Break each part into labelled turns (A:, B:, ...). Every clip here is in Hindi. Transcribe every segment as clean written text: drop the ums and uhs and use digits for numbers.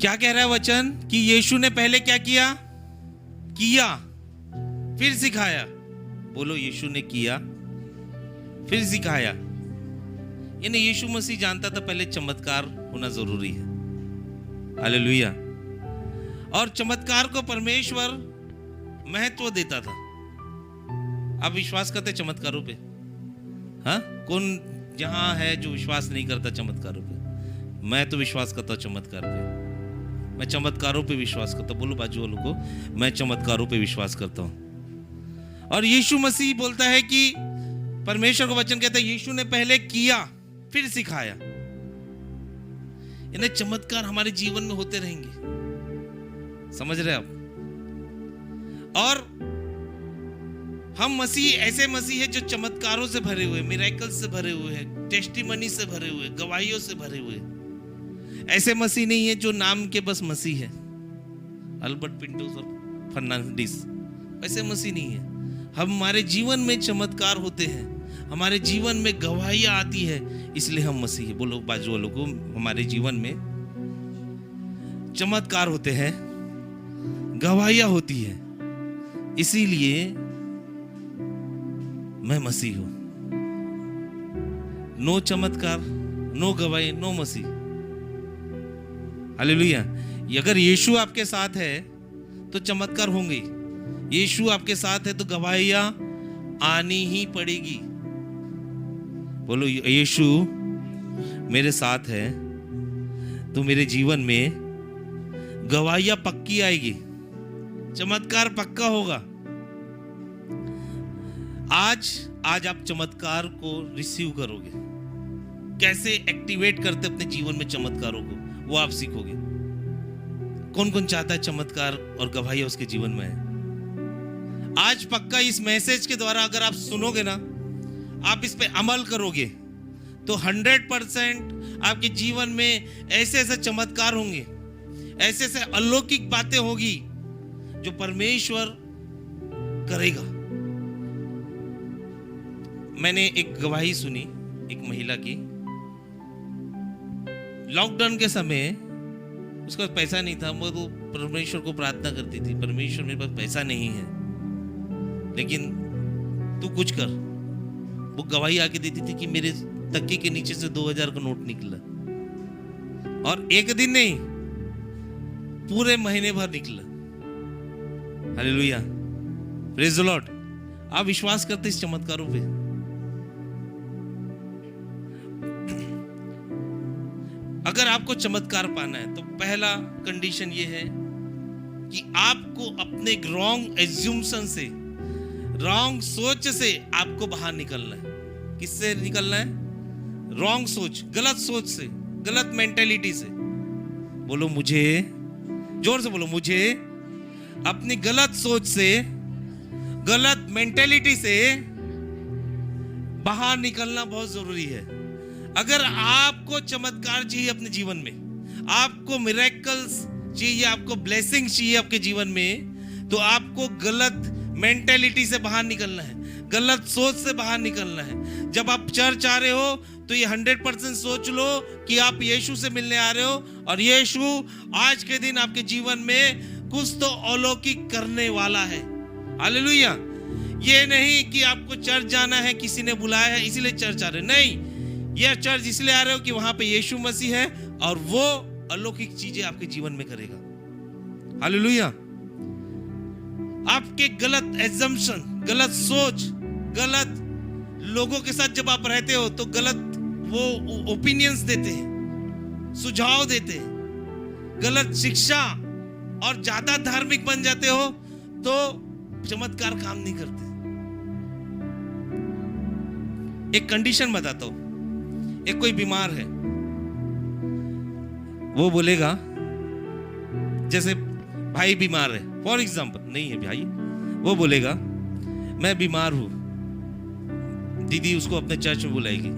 A: क्या कह रहा है वचन कि यीशु ने पहले क्या किया, फिर सिखाया। बोलो, यीशु ने किया फिर सिखाया। यानी यीशु मसीह जानता था पहले चमत्कार होना जरूरी है। हालेलुया। और चमत्कार को परमेश्वर महत्व देता था। आप विश्वास करते चमत्कारों पे? हाँ, कौन जहां है जो विश्वास नहीं करता चमत्कारों पे? मैं तो विश्वास करता हूं चमत्कार पे। मैं चमत्कारों पे विश्वास करता हूं। बोलो बाजू वालों को, मैं चमत्कारों पे विश्वास करता हूं। और यीशु मसीह बोलता है कि परमेश्वर का वचन कहता है यीशु ने पहले किया फिर सिखाया। यानी चमत्कार हमारे जीवन में होते रहेंगे। समझ रहे आप? और हम मसीह, ऐसे मसीह है जो चमत्कारों से भरे हुए, मिरेकल्स से भरे हुए हैं, टेस्टिमनी से भरे हुए, गवाहियों से भरे हुए। ऐसे मसीह नहीं है जो नाम के बस मसीह है, अल्बर्ट पिंटोस और फर्नांडिस। ऐसे मसीह नहीं है। हमारे जीवन में चमत्कार होते हैं, हमारे जीवन में गवाहियां आती है, इसलिए हम मसीह है। बोलो बाजू वालों को, हमारे जीवन में चमत्कार होते हैं, गवाहियां होती है, इसीलिए मैं मसीह हूं। नो चमत्कार, नो गवाही, नो मसीह। हालेलुया। अगर यीशु आपके साथ है तो चमत्कार होंगे। यीशु आपके साथ है तो गवाहियां आनी ही पड़ेगी। बोलो, यीशु मेरे साथ है तो मेरे जीवन में गवाहियां पक्की आएगी, चमत्कार पक्का होगा। आज आप चमत्कार को रिसीव करोगे। कैसे एक्टिवेट करते अपने जीवन में चमत्कारों को, वो आप सीखोगे। कौन कौन चाहता है चमत्कार और गवाही उसके जीवन में है? आज पक्का इस मैसेज के द्वारा अगर आप सुनोगे ना, आप इस पे अमल करोगे तो 100% आपके जीवन में ऐसे ऐसे चमत्कार होंगे, ऐसे ऐसे अलौकिक बातें होगी जो परमेश्वर करेगा। मैंने एक गवाही सुनी एक महिला की। लॉकडाउन के समय उसका पैसा नहीं था, वो परमेश्वर को प्रार्थना करती थी, परमेश्वर मेरे पास पैसा नहीं है लेकिन तू कुछ कर। वो गवाही आके देती थी कि मेरे तकिए के नीचे से 2000 का नोट निकला, और एक दिन नहीं, पूरे महीने भर निकला। Hallelujah, praise the Lord. आप विश्वास करते इस चमत्कारों पे? अगर आपको चमत्कार पाना है तो पहला कंडीशन ये है कि आपको अपने रॉन्ग एज्यूम्शन से, रॉन्ग सोच से आपको बाहर निकलना है। किससे निकलना है? रॉन्ग सोच, गलत सोच से, गलत मेंटेलिटी से। बोलो मुझे, जोर से बोलो, मुझे अपनी गलत सोच से, गलत मेंटेलिटी से बाहर निकलना बहुत जरूरी है। अगर आपको चमत्कार चाहिए अपने जीवन में, आपको मिरेकल्स चाहिए, आपको ब्लेसिंग चाहिए आपके जीवन में, तो आपको गलत मेंटेलिटी से बाहर निकलना है, गलत सोच से बाहर निकलना है। जब आप चर्च आ रहे हो तो ये 100% सोच लो कि आप यीशु से मिलने आ रहे हो, और यीशु आज के दिन आपके जीवन में कुछ तो अलौकिक करने वाला है। हालेलुया। ये नहीं कि आपको चर्च जाना है, किसी ने बुलाया है इसीलिए चर्च आ रहे, नहीं, ये चर्च इसलिए आ रहे हो कि वहां पे यीशु मसीह है और वो अलौकिक चीजें आपके जीवन में करेगा। हालेलुया। आपके गलत एजम्पशन, गलत सोच, गलत लोगों के साथ जब आप रहते हो तो गलत वो ओपिनियंस देते हैं, सुझाव देते हैं, गलत शिक्षा, और ज्यादा धार्मिक बन जाते हो तो चमत्कार काम नहीं करते। एक कंडीशन बताता हूं। एक कोई बीमार है, वो बोलेगा, जैसे भाई बीमार है, फॉर एग्जाम्पल, नहीं है भाई, वो बोलेगा मैं बीमार हूं। दीदी उसको अपने चर्च में बुलाएगी।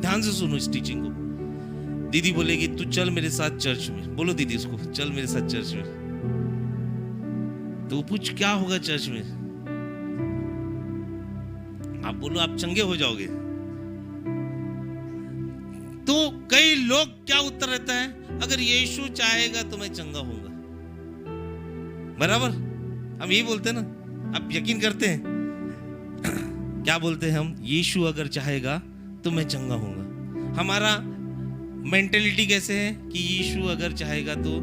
A: ध्यान से सुनो इस टीचिंग को। दीदी बोलेगी तू चल मेरे साथ चर्च में। बोलो दीदी उसको, चल मेरे साथ चर्च में। तो पूछ क्या होगा चर्च में? आप बोलो आप चंगे हो जाओगे। तो कई लोग क्या उत्तर रहता है, अगर यीशु चाहेगा तो मैं चंगा होऊंगा। बराबर हम यही बोलते हैं ना, आप यकीन करते हैं? क्या बोलते हैं हम? यीशु अगर चाहेगा तो मैं चंगा होऊंगा। हमारा मेंटेलिटी कैसे है कि यीशु अगर चाहेगा तो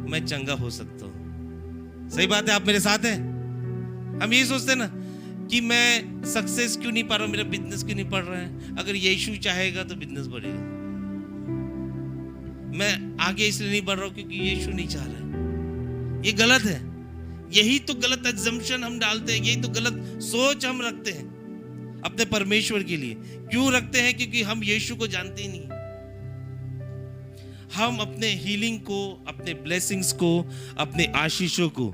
A: मैं चंगा हो सकता हूं। सही बात है, आप मेरे साथ हैं? हम यही सोचते हैं ना कि मैं सक्सेस क्यों नहीं पा रहा हूं, मेरा बिजनेस क्यों नहीं बढ़ रहा है। अगर यीशु चाहेगा तो बिजनेस बढ़ेगा। मैं आगे इसलिए नहीं बढ़ रहा हूं क्योंकि यीशु नहीं चाह रहा है। ये गलत है। यही तो गलत एग्जम्पशन हम डालते हैं, यही तो गलत सोच हम रखते हैं अपने परमेश्वर के लिए। क्यों रखते हैं? क्योंकि हम यीशु को जानते ही नहीं। हम अपने हीलिंग को, अपने ब्लेसिंग्स को, अपने आशीषों को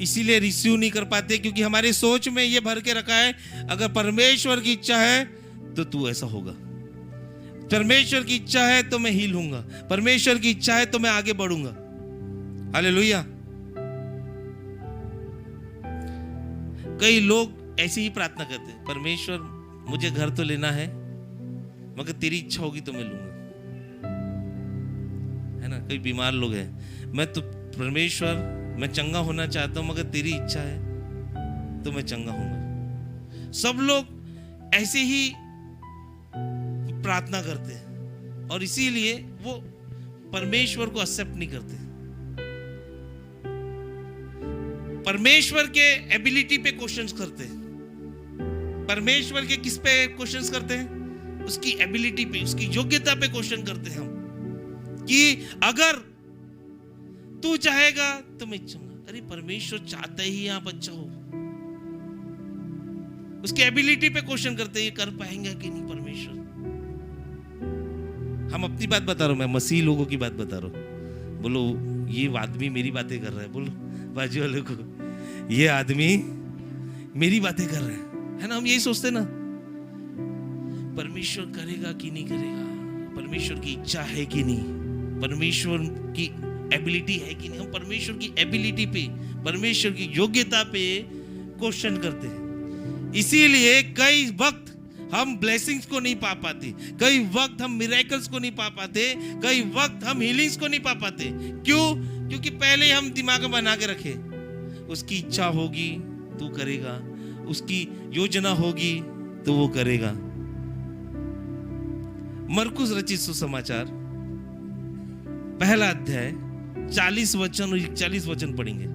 A: इसीलिए रिसीव नहीं कर पाते क्योंकि हमारी सोच में ये भर के रखा है, अगर परमेश्वर की इच्छा है तो तू ऐसा होगा, परमेश्वर की इच्छा है तो मैं हील होऊंगा, परमेश्वर की इच्छा है तो मैं आगे बढ़ूंगा। हालेलुया। कई लोग ऐसे ही प्रार्थना करते हैं, परमेश्वर मुझे घर तो लेना है मगर तेरी इच्छा होगी तो मैं लूंगा, है ना। कई बीमार लोग हैं, मैं तो परमेश्वर मैं चंगा होना चाहता हूं मगर तेरी इच्छा है तो मैं चंगा होऊंगा। सब लोग ऐसे ही प्रार्थना करते हैं और इसीलिए वो परमेश्वर को एक्सेप्ट नहीं करते। परमेश्वर के एबिलिटी पे क्वेश्चंस करते हैं। परमेश्वर के किस पे क्वेश्चंस करते हैं? उसकी एबिलिटी पे, उसकी योग्यता पे क्वेश्चन करते हैं हम कि अगर तू चाहेगा तो मैं चंगा। अरे परमेश्वर चाहता ही आप अच्छा हो। उसकी एबिलिटी पे क्वेश्चन करते हैं, ये कर पाएंगे कि नहीं परमेश्वर। हम अपनी बात बता रहा हूं, मैं मसीह लोगों की बात बता रहा हूं। बोलो ये आदमी मेरी बातें कर रहा है, बोलो बाजू वालों को, ये आदमी मेरी बातें कर रहा है ना। हम यही सोचते ना, परमेश्वर करेगा कि नहीं करेगा, परमेश्वर की इच्छा है कि नहीं, परमेश्वर की एबिलिटी है कि नहीं। हम परमेश्वर की एबिलिटी पे, परमेश्वर की योग्यता पे क्वेश्चन करते हैं। इसीलिए कई वक्त हम ब्लेसिंग्स को नहीं पा पाते, कई वक्त हम मिरेकल्स को नहीं पा पाते, कई वक्त हम हीलिंग्स को नहीं पा पाते। क्यों? क्योंकि पहले हम दिमाग में बना के रखे, उसकी इच्छा होगी तो करेगा, उसकी योजना होगी तो वो करेगा। मरकुस रचित सुसमाचार पहला अध्याय 40 वचन और 41 वचन पढ़ेंगे।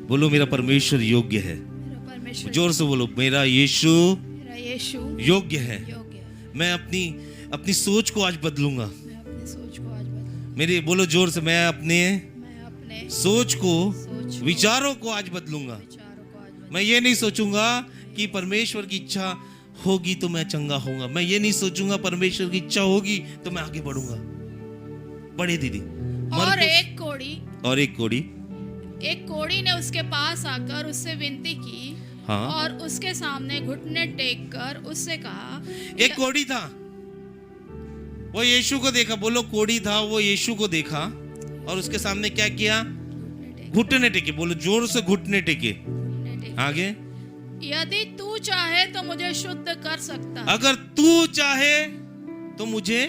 A: बोलो मेरा परमेश्वर योग्य है। जोर से बोलो, मेरा यीशु योग्य है। मैं अपनी सोच को आज बदलूंगा। मेरे बोलो जोर से, मैं अपने सोच को, विचारों को आज बदलूंगा। मैं ये नहीं सोचूंगा कि परमेश्वर की इच्छा होगी तो मैं चंगा होऊंगा। मैं ये नहीं सोचूंगा परमेश्वर की इच्छा होगी तो मैं आगे बढ़ूंगा। बड़े दीदी
B: एक कोढ़ी ने उसके पास आकर उससे विनती की,
A: हाँ?
B: और उसके सामने घुटने टेक कर उससे कहा।
A: एक कोढ़ी था, वो यीशु को देखा। बोलो कोढ़ी था, वो यीशु को देखा और उसके सामने क्या किया? घुटने टेके। बोलो जोर से, घुटने टेके। आगे,
B: यदि तू चाहे तो मुझे शुद्ध कर सकता है।
A: अगर तू चाहे तो मुझे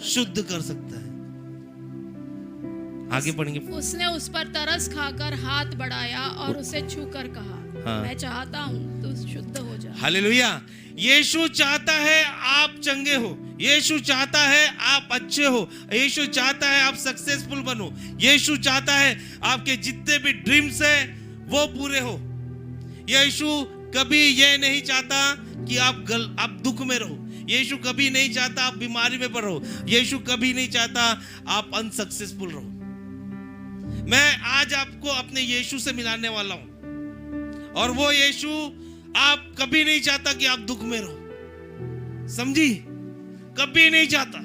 A: शुद्ध कर सकता है। आगे पढ़ेंगे।
B: उसने उस पर तरस खाकर हाथ बढ़ाया और उसे छूकर कहा,
A: हाँ।
B: मैं चाहता हूँ तू शुद्ध हो जा।
A: हालेलुया। यीशु चाहता है आप चंगे हो, यीशु चाहता है आप अच्छे हो, यीशु चाहता है आप सक्सेसफुल बनो, यीशु चाहता है आपके जितने भी ड्रीम्स है वो पूरे हो। यीशु कभी ये नहीं चाहता कि आप दुख में रहो, यीशु कभी नहीं चाहता आप बीमारी में रहो, यीशु कभी नहीं चाहता आप अनसक्सेसफुल रहो। मैं आज आपको अपने यीशु से मिलाने वाला हूं और वो यीशु आप कभी नहीं चाहता कि आप दुख में रहो। समझी? कभी नहीं चाहता।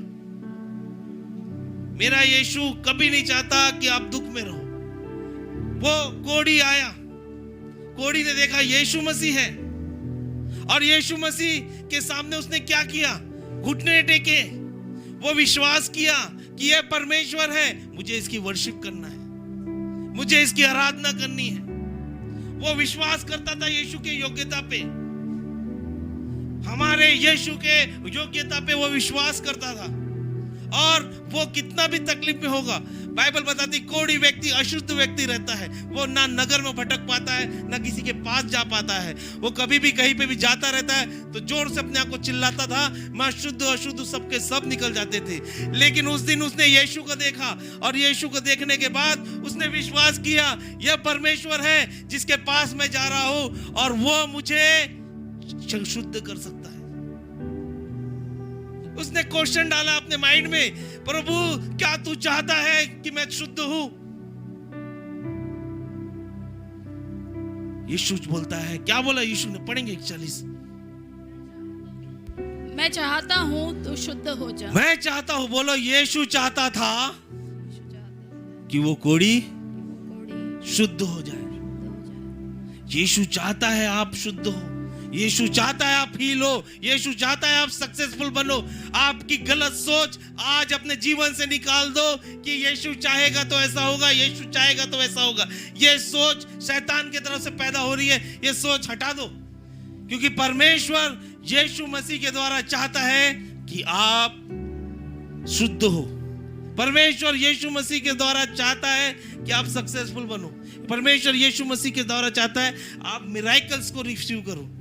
A: मेरा यीशु कभी नहीं चाहता कि आप दुख में रहो। वो कोढ़ी आया, कोढ़ी ने देखा यीशु मसीह है और यीशु मसीह के सामने उसने क्या किया? घुटने टेके। वो विश्वास किया कि यह परमेश्वर है, मुझे इसकी वर्शिप करना है, मुझे इसकी आराधना करनी है। वो विश्वास करता था यीशु की योग्यता पे। हमारे यीशु के योग्यता पे वो विश्वास करता था, और वो कितना भी तकलीफ में होगा, बाइबल बताती कोढ़ी व्यक्ति, अशुद्ध व्यक्ति रहता है, वो ना नगर में भटक पाता है, ना किसी के पास जा पाता है। वो कभी भी कहीं पे भी जाता रहता है तो जोर से अपने आप को चिल्लाता था, मैं अशुद्ध अशुद्ध, सबके सब निकल जाते थे। लेकिन उस दिन उसने यीशु को देखा, और यीशु को देखने के बाद उसने विश्वास किया, यह परमेश्वर है जिसके पास मैं जा रहा हूं, और वो मुझे शुद्ध कर सकता है। उसने क्वेश्चन डाला अपने माइंड में, प्रभु क्या तू चाहता है कि मैं शुद्ध हूं? यीशु बोलता है, क्या बोला यीशु ने? पढ़ेंगे 41।
B: मैं चाहता हूं तू शुद्ध हो जा।
A: मैं चाहता हूं, बोलो यीशु चाहता था कि वो कोढ़ी शुद्ध हो जाए। यीशु चाहता है आप शुद्ध हो, यीशु चाहता है आप हील हो, यीशु चाहता है आप सक्सेसफुल बनो। आपकी गलत सोच आज अपने जीवन से निकाल दो कि यीशु चाहेगा तो ऐसा होगा, यीशु चाहेगा तो ऐसा होगा। ये सोच शैतान की तरफ से पैदा हो रही है, ये सोच हटा दो, क्योंकि परमेश्वर यीशु मसीह के द्वारा चाहता है कि आप शुद्ध हो। परमेश्वर यीशु मसीह के द्वारा चाहता है कि आप सक्सेसफुल बनो। परमेश्वर यीशु मसीह के द्वारा चाहता है आप मिराकल्स को रिसीव करो।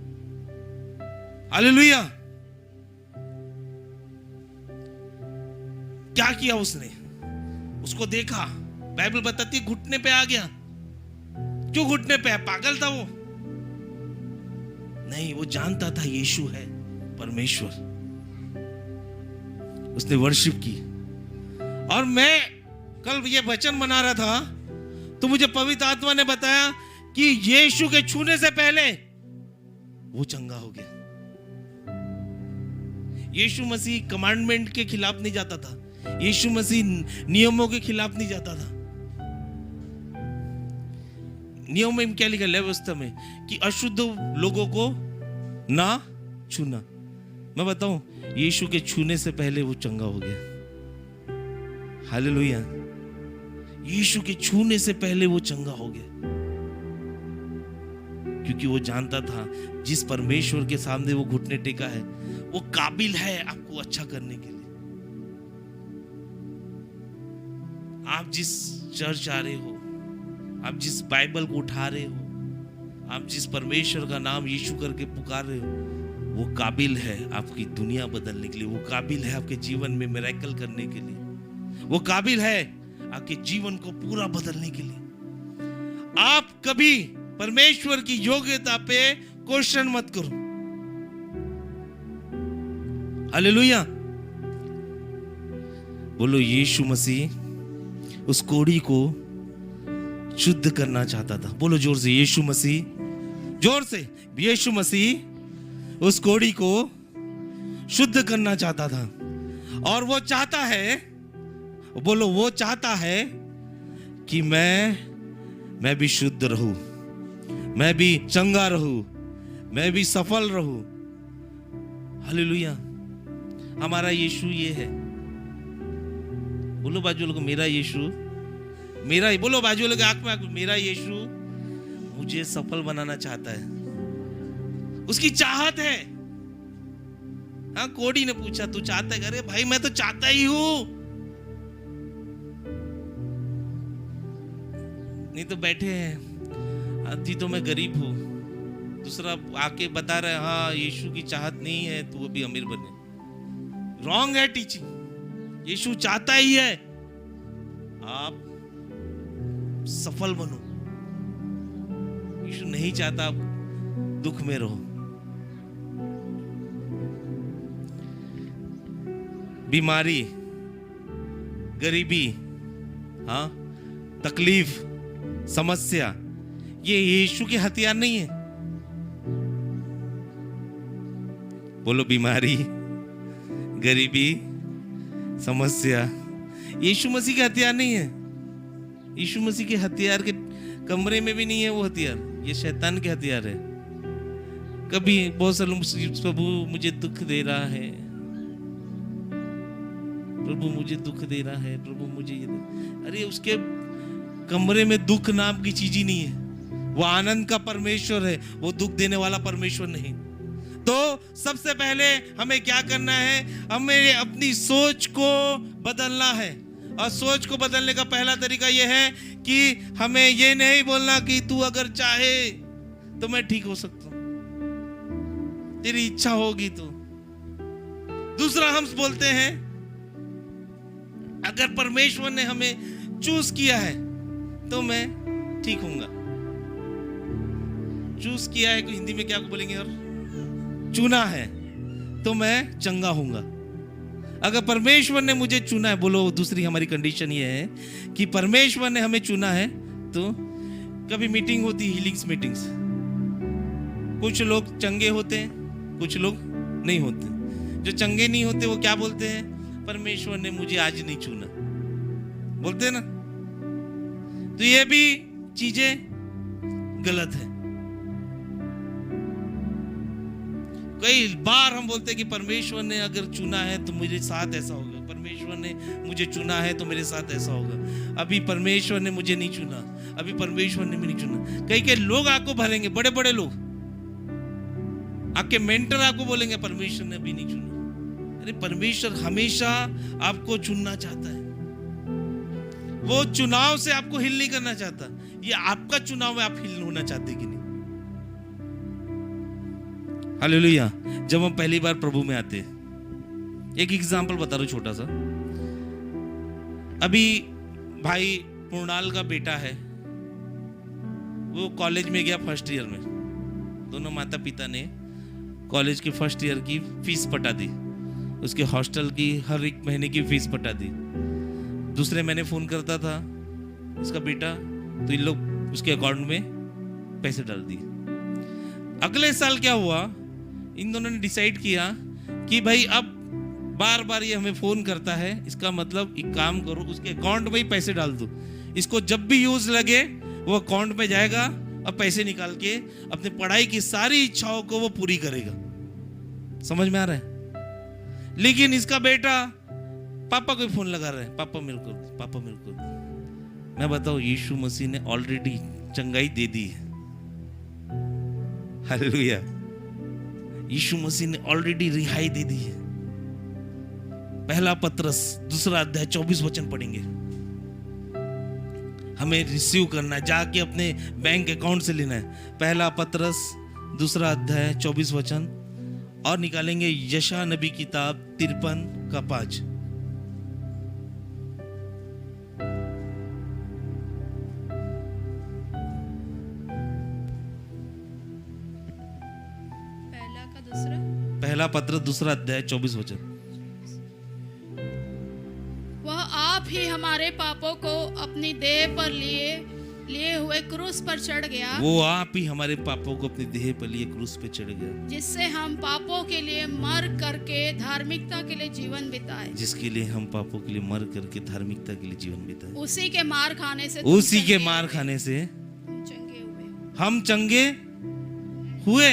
A: हालेलुया। क्या किया उसने? उसको देखा, बाइबल बताती है घुटने पे आ गया। क्यों घुटने पे? पागल था वो? नहीं, वो जानता था यीशु है परमेश्वर। उसने वर्शिप की। और मैं कल ये वचन बना रहा था तो मुझे पवित्र आत्मा ने बताया कि यीशु के छूने से पहले वो चंगा हो गया। यीशु मसीह कमांडमेंट के खिलाफ नहीं जाता था, यीशु मसीह नियमों के खिलाफ नहीं जाता था। नियम में क्या लिखा है? व्यवस्था में कि अशुद्ध लोगों को ना छूना। मैं बताऊं, यीशु के छूने से पहले वो चंगा हो गया। हालेलुया। यीशु के छूने से पहले वो चंगा हो गया, क्योंकि वो जानता था जिस परमेश्वर के सामने वो घुटने टेका है वो काबिल है आपको अच्छा करने के लिए। आप जिस चर्च आ रहे हो, आप जिस बाइबल को उठा रहे हो, आप जिस परमेश्वर का नाम यीशु करके पुकार रहे हो, वो काबिल है आपकी दुनिया बदलने के लिए। वो काबिल है आपके जीवन में मिरेकल करने के लिए। वो काबिल है आपके जीवन को पूरा बदलने के लिए। आप कभी परमेश्वर की योग्यता पे क्वेश्चन मत करो। हालेलुया। बोलो यीशु मसीह उस कोढ़ी को शुद्ध करना चाहता था। बोलो जोर से, यीशु मसीह, जोर से, यीशु मसीह उस कोढ़ी को शुद्ध करना चाहता था। और वो चाहता है, बोलो वो चाहता है कि मैं भी शुद्ध रहूं, मैं भी चंगा रहूं, मैं भी सफल रहूं। हालेलुया। हमारा यीशु ये है। बोलो बाजू लोग, मेरा यीशु, मेरा, बोलो बाजू लोग आंख में आंख, मेरा यीशु मुझे सफल बनाना चाहता है। उसकी चाहत है। हाँ, कोढ़ी ने पूछा तू चाहता है? अरे भाई मैं तो चाहता ही हूं। नहीं तो बैठे हैं, आधी तो मैं गरीब हूं, दूसरा आके बता रहा है हाँ यीशु की चाहत नहीं है तू अभी अमीर बने। रॉन्ग है टीचिंग। यीशु चाहता ही है आप सफल बनो। यीशु नहीं चाहता आप दुख में रहो। बीमारी, गरीबी, हाँ, तकलीफ, समस्या, ये यीशु के हथियार नहीं है। बोलो बीमारी, गरीबी, समस्या, यीशु मसीह के हथियार नहीं है। यीशु मसीह के हथियार के कमरे में भी नहीं है वो हथियार, ये शैतान के हथियार है। कभी बहुत सारे लोग, प्रभु मुझे दुख दे रहा है, प्रभु मुझे दुख दे रहा है, प्रभु मुझे ये दे। अरे उसके कमरे में दुख नाम की चीज ही नहीं है। वो आनंद का परमेश्वर है, वो दुख देने वाला परमेश्वर नहीं। तो सबसे पहले हमें क्या करना है? हमें अपनी सोच को बदलना है। और सोच को बदलने का पहला तरीका यह है कि हमें ये नहीं बोलना कि तू अगर चाहे तो मैं ठीक हो सकता हूं, तेरी इच्छा होगी तो। दूसरा हम बोलते हैं अगर परमेश्वर ने हमें चूज किया है तो मैं ठीक हूंगा। चूज किया है, हिंदी में क्या बोलेंगे? और चुना है तो मैं चंगा हूंगा। अगर परमेश्वर ने मुझे चुना है, बोलो दूसरी हमारी कंडीशन ये है कि परमेश्वर ने हमें चुना है। तो कभी मीटिंग होती, हीलिंग्स मीटिंग्स, कुछ लोग चंगे होते हैं, कुछ लोग नहीं होते। जो चंगे नहीं होते वो क्या बोलते हैं? परमेश्वर ने मुझे आज नहीं चुना, बोलते हैं ना। तो ये भी चीजें गलत है। कई बार हम बोलते हैं कि परमेश्वर ने अगर चुना है तो मेरे साथ ऐसा होगा, परमेश्वर ने मुझे चुना है तो मेरे साथ ऐसा होगा। अभी परमेश्वर ने मुझे नहीं चुना, अभी परमेश्वर ने मुझे नहीं चुना। कई लोग आपको भरेंगे, बड़े बड़े लोग, आपके मेंटर आपको बोलेंगे परमेश्वर ने अभी नहीं चुना। अरे परमेश्वर हमेशा आपको चुनना चाहता है। वो चुनाव से आपको हिल नहीं करना चाहता। ये आपका चुनाव है, आप हिल होना चाहते कि नहीं? हालेलुया। जब हम पहली बार प्रभु में आते हैं, एक एग्जांपल बता रहा हूं छोटा सा। अभी भाई पूर्णाल का बेटा है, वो कॉलेज में गया फर्स्ट ईयर में। दोनों माता पिता ने कॉलेज की फर्स्ट ईयर की फीस पटा दी, उसके हॉस्टल की हर एक महीने की फीस पटा दी। दूसरे महीने फोन करता था उसका बेटा, तो इन लोग उसके अकाउंट में पैसे डाल दिए। अगले साल क्या हुआ, इन दोनों ने डिसाइड किया कि भाई अब बार बार ये हमें फोन करता है, इसका मतलब एक काम करो, उसके अकाउंट में ही पैसे डाल दो। इसको जब भी यूज लगे वो अकाउंट में जाएगा और पैसे निकाल के अपने पढ़ाई की सारी इच्छाओं को वो पूरी करेगा। समझ में आ रहा है? लेकिन इसका बेटा पापा को फोन लगा रहा है, पापा मेरे को, पापा मेरे को। मैं बताऊं, यीशु मसीह ने ऑलरेडी चंगाई दे दी है। हालेलुया। यीशु मसीह ने ऑलरेडी रिहाई दे दी है। पहला पत्रस 2 अध्याय 24 वचन पढ़ेंगे। हमें रिसीव करना है, जाके अपने बैंक अकाउंट से लेना है। पहला पत्रस 2 अध्याय 24 वचन, और निकालेंगे यशा नबी किताब 53:5। पहला पत्र 2 अध्याय 24 वचन।
B: वह आप ही हमारे पापों को अपनी देह पर लिए हुए क्रूस पर चढ़ गया।
A: वो आप ही हमारे पापों को अपनी देह पर लिए क्रूस पे चढ़ गया,
B: जिससे हम पापों के लिए मर करके धार्मिकता के लिए जीवन बिताए।
A: जिसके लिए हम पापों के लिए मर करके धार्मिकता के लिए जीवन बिताए।
B: उसी के मार खाने से
A: हम चंगे हुए।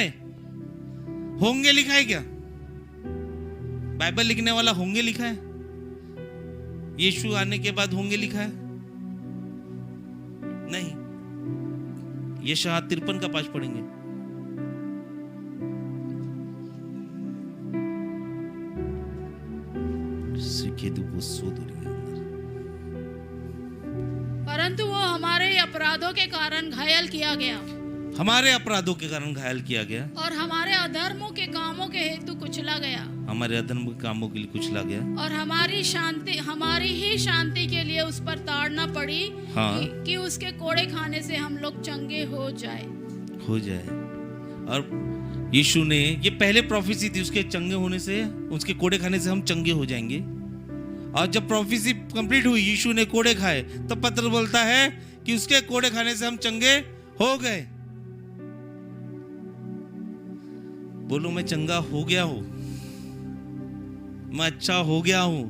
A: होंगे लिखा है क्या? बाइबल लिखने वाला होंगे लिखा है? यीशु आने के बाद होंगे लिखा है? नहीं। यशायाह 53:5 पढ़ेंगे।
B: परंतु वो हमारे अपराधों के कारण घायल किया गया,
A: हमारे अपराधों के कारण घायल किया गया,
B: और हमारे अधर्मों के कामों के हेतु कुचला गया,
A: हमारे अधर्म के कामों के लिए कुचला गया,
B: और हमारी ही शांति के लिए उस पर ताड़ना पड़ी।
A: हाँ।
B: कि उसके कोड़े खाने से हम लोग चंगे हो जाए।
A: और यीशु ने, ये पहले प्रोफेसी थी, उसके चंगे होने से, उसके कोड़े खाने से हम चंगे हो जाएंगे। और जब प्रोफेसी कंप्लीट हुई, यीशु ने कोड़े खाए, तो पत्र बोलता है कि उसके कोड़े खाने से हम चंगे हो गए। बोलो, मैं चंगा हो गया हूं, मैं अच्छा हो गया हूं,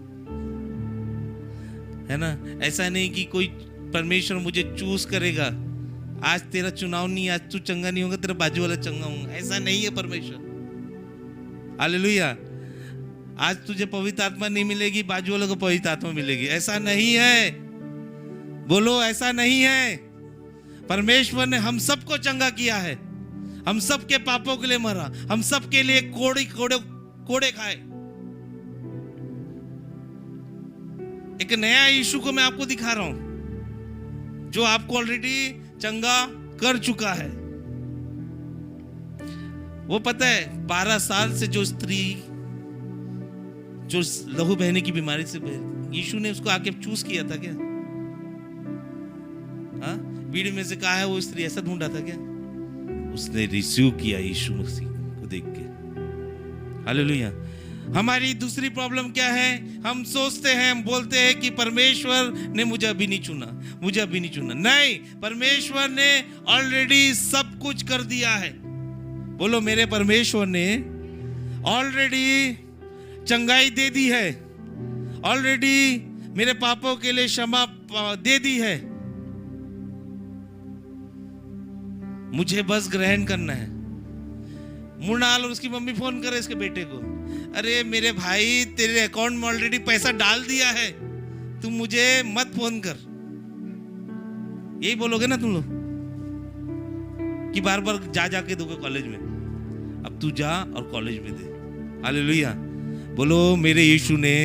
A: है ना? ऐसा नहीं कि कोई परमेश्वर मुझे चूज करेगा, आज तेरा चुनाव नहीं, आज तू चंगा नहीं होगा, तेरा बाजू वाला चंगा होगा। ऐसा नहीं है परमेश्वर। हालेलुया। आज तुझे पवित्र आत्मा नहीं मिलेगी, बाजू वाले को पवित्र आत्मा मिलेगी, ऐसा नहीं है। बोलो, ऐसा नहीं है। परमेश्वर ने हम सबको चंगा किया है। हम सब के पापों के लिए मरा, हम सब के लिए कोड़े खाए। एक नया यीशु को मैं आपको दिखा रहा हूं, जो आपको ऑलरेडी चंगा कर चुका है। वो पता है 12 साल से जो स्त्री जो लहू बहने की बीमारी से, यीशु ने उसको आके चूज किया था क्या? हाँ, भीड़ में से कहा है वो स्त्री, ऐसा ढूंढा था क्या? उसने रिसीव किया यीशु मसीह को देख के। हालेलुया। हमारी दूसरी प्रॉब्लम क्या है? हम सोचते हैं, हम बोलते हैं कि परमेश्वर ने मुझे अभी नहीं चुना, मुझे अभी नहीं चुना। नहीं, परमेश्वर ने ऑलरेडी सब कुछ कर दिया है। बोलो, मेरे परमेश्वर ने ऑलरेडी चंगाई दे दी है, ऑलरेडी मेरे पापों के लिए क्षमा दे दी है। मुझे बस ग्रहण करना है। मुनाल और उसकी मम्मी फोन करे इसके बेटे को, अरे मेरे भाई तेरे अकाउंट में ऑलरेडी पैसा डाल दिया है, तुम मुझे मत फोन कर। यही बोलोगे ना तुम लोग कि बार बार जा जाके दोगे कॉलेज में? अब तू जा और कॉलेज में दे। हालेलुया। बोलो, मेरे यीशु ने,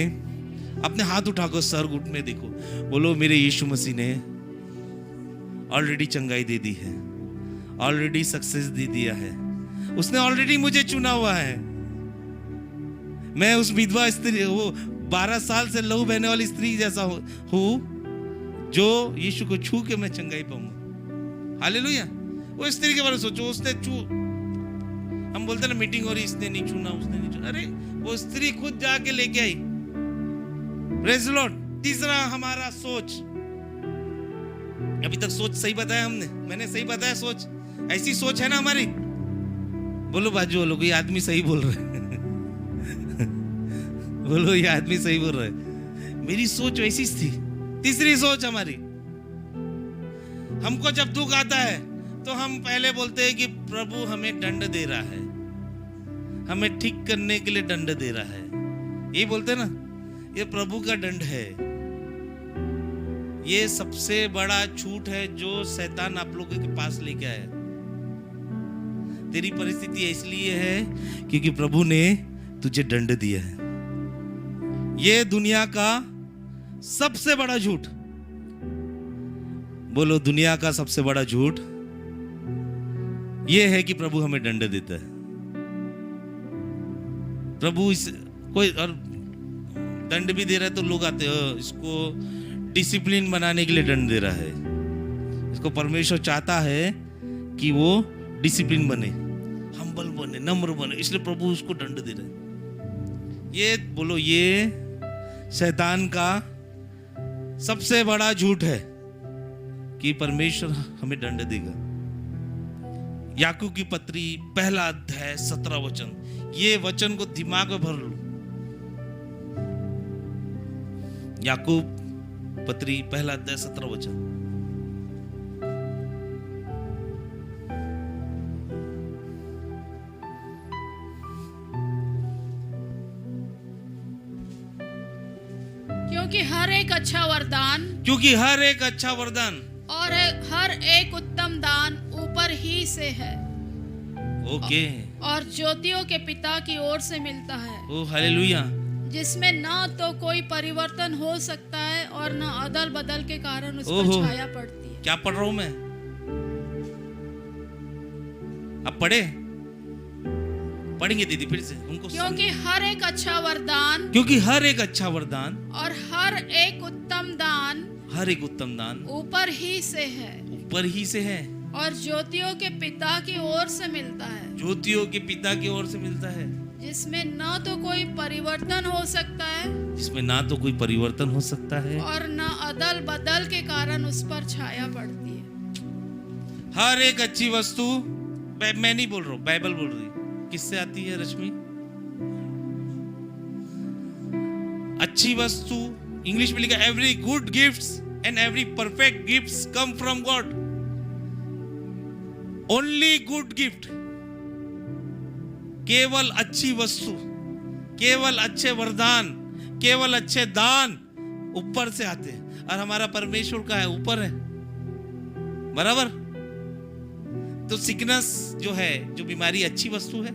A: अपने हाथ उठाकर सर घुटने देखो, बोलो मेरे यीशु मसीह ने ऑलरेडी चंगाई दे दी है, ऑलरेडी सक्सेस दे दिया है। उसने ऑलरेडी मुझे चुना हुआ है। मैं उस विधवा स्त्री, वो 12 साल से लहू बहने वाली स्त्री जैसा हूं, जो यीशु को छू के मैं चंगाई पाऊंगा। हालेलुया। वो स्त्री के बारे में सोचो, उसने हम बोलते ना मीटिंग हो रही, इसने नहीं छूना, उसने नहीं छूना। अरे वो स्त्री खुद जाके लेके आई। Praise the Lord. तीसरा हमारा सोच। अभी तक सोच सही बताया हमने, मैंने सही बताया सोच, ऐसी सोच है ना हमारी। बोलो बाजू वालों को, ये आदमी सही बोल रहा है। बोलो, ये आदमी सही बोल रहा है। मेरी सोच वैसी थी। तीसरी सोच हमारी, हमको जब दुख आता है तो हम पहले बोलते हैं कि प्रभु हमें दंड दे रहा है, हमें ठीक करने के लिए दंड दे रहा है। यही बोलते ना, ये प्रभु का दंड है। ये सबसे बड़ा झूठ है जो शैतान आप लोगों के पास लेके आया। तेरी परिस्थिति इसलिए है क्योंकि प्रभु ने तुझे दंड दिया है। ये दुनिया का सबसे बड़ा झूठ। बोलो, दुनिया का सबसे बड़ा झूठ ये है कि प्रभु हमें दंड देता है। प्रभु इस कोई और दंड भी दे रहा है तो लोग आते हैं, इसको डिसिप्लिन बनाने के लिए दंड दे रहा है। इसको परमेश्वर चाहता है कि वो डिसिप्लिन बने, हम्बल बने, नम्र बने, इसलिए प्रभु उसको दंड दे रहा है। ये बोलो, ये शैतान का सबसे बड़ा झूठ है कि परमेश्वर हमें दंड देगा। याकूब की पत्री 1 अध्याय 17 वचन, ये वचन को दिमाग में भर लो। याकूब पत्री 1 अध्याय 17 वचन।
B: क्योंकि हर एक अच्छा वरदान,
A: क्योंकि हर एक अच्छा वरदान
B: और हर एक उत्तम दान ऊपर ही से है,
A: ओके,
B: और ज्योतियों के पिता की ओर से मिलता है।
A: ओ हालेलुया।
B: जिसमें ना तो कोई परिवर्तन हो सकता है और ना अदल बदल के कारण उस पर
A: ओहो।
B: छाया पड़ती है।
A: क्या पढ़ रहा हूं मैं? अब पढ़ेंगे दीदी फिर से उनको।
B: क्योंकि हर एक अच्छा वरदान,
A: क्योंकि हर एक अच्छा वरदान
B: और हर एक उत्तम दान,
A: हर एक उत्तम दान
B: ऊपर ही से है,
A: ऊपर ही से है,
B: और ज्योतियों के पिता की ओर से मिलता है,
A: ज्योतियों के पिता की ओर से मिलता है,
B: जिसमें ना तो कोई परिवर्तन हो सकता है,
A: जिसमें ना तो कोई परिवर्तन हो सकता है,
B: और ना अदल बदल के कारण उस पर छाया पड़ती है।
A: हर एक अच्छी वस्तु, मैं नहीं बोल रहा हूं, बाइबल बोल रही है। किससे आती है रश्मि? अच्छी वस्तु, इंग्लिश में लिखा every good gifts and every perfect gifts come from God. Only good gift, केवल अच्छी वस्तु, केवल अच्छे वरदान, केवल अच्छे दान ऊपर से आते हैं। और हमारा परमेश्वर का है ऊपर है, बराबर। तो सिकनेस जो है, जो बीमारी, अच्छी वस्तु है?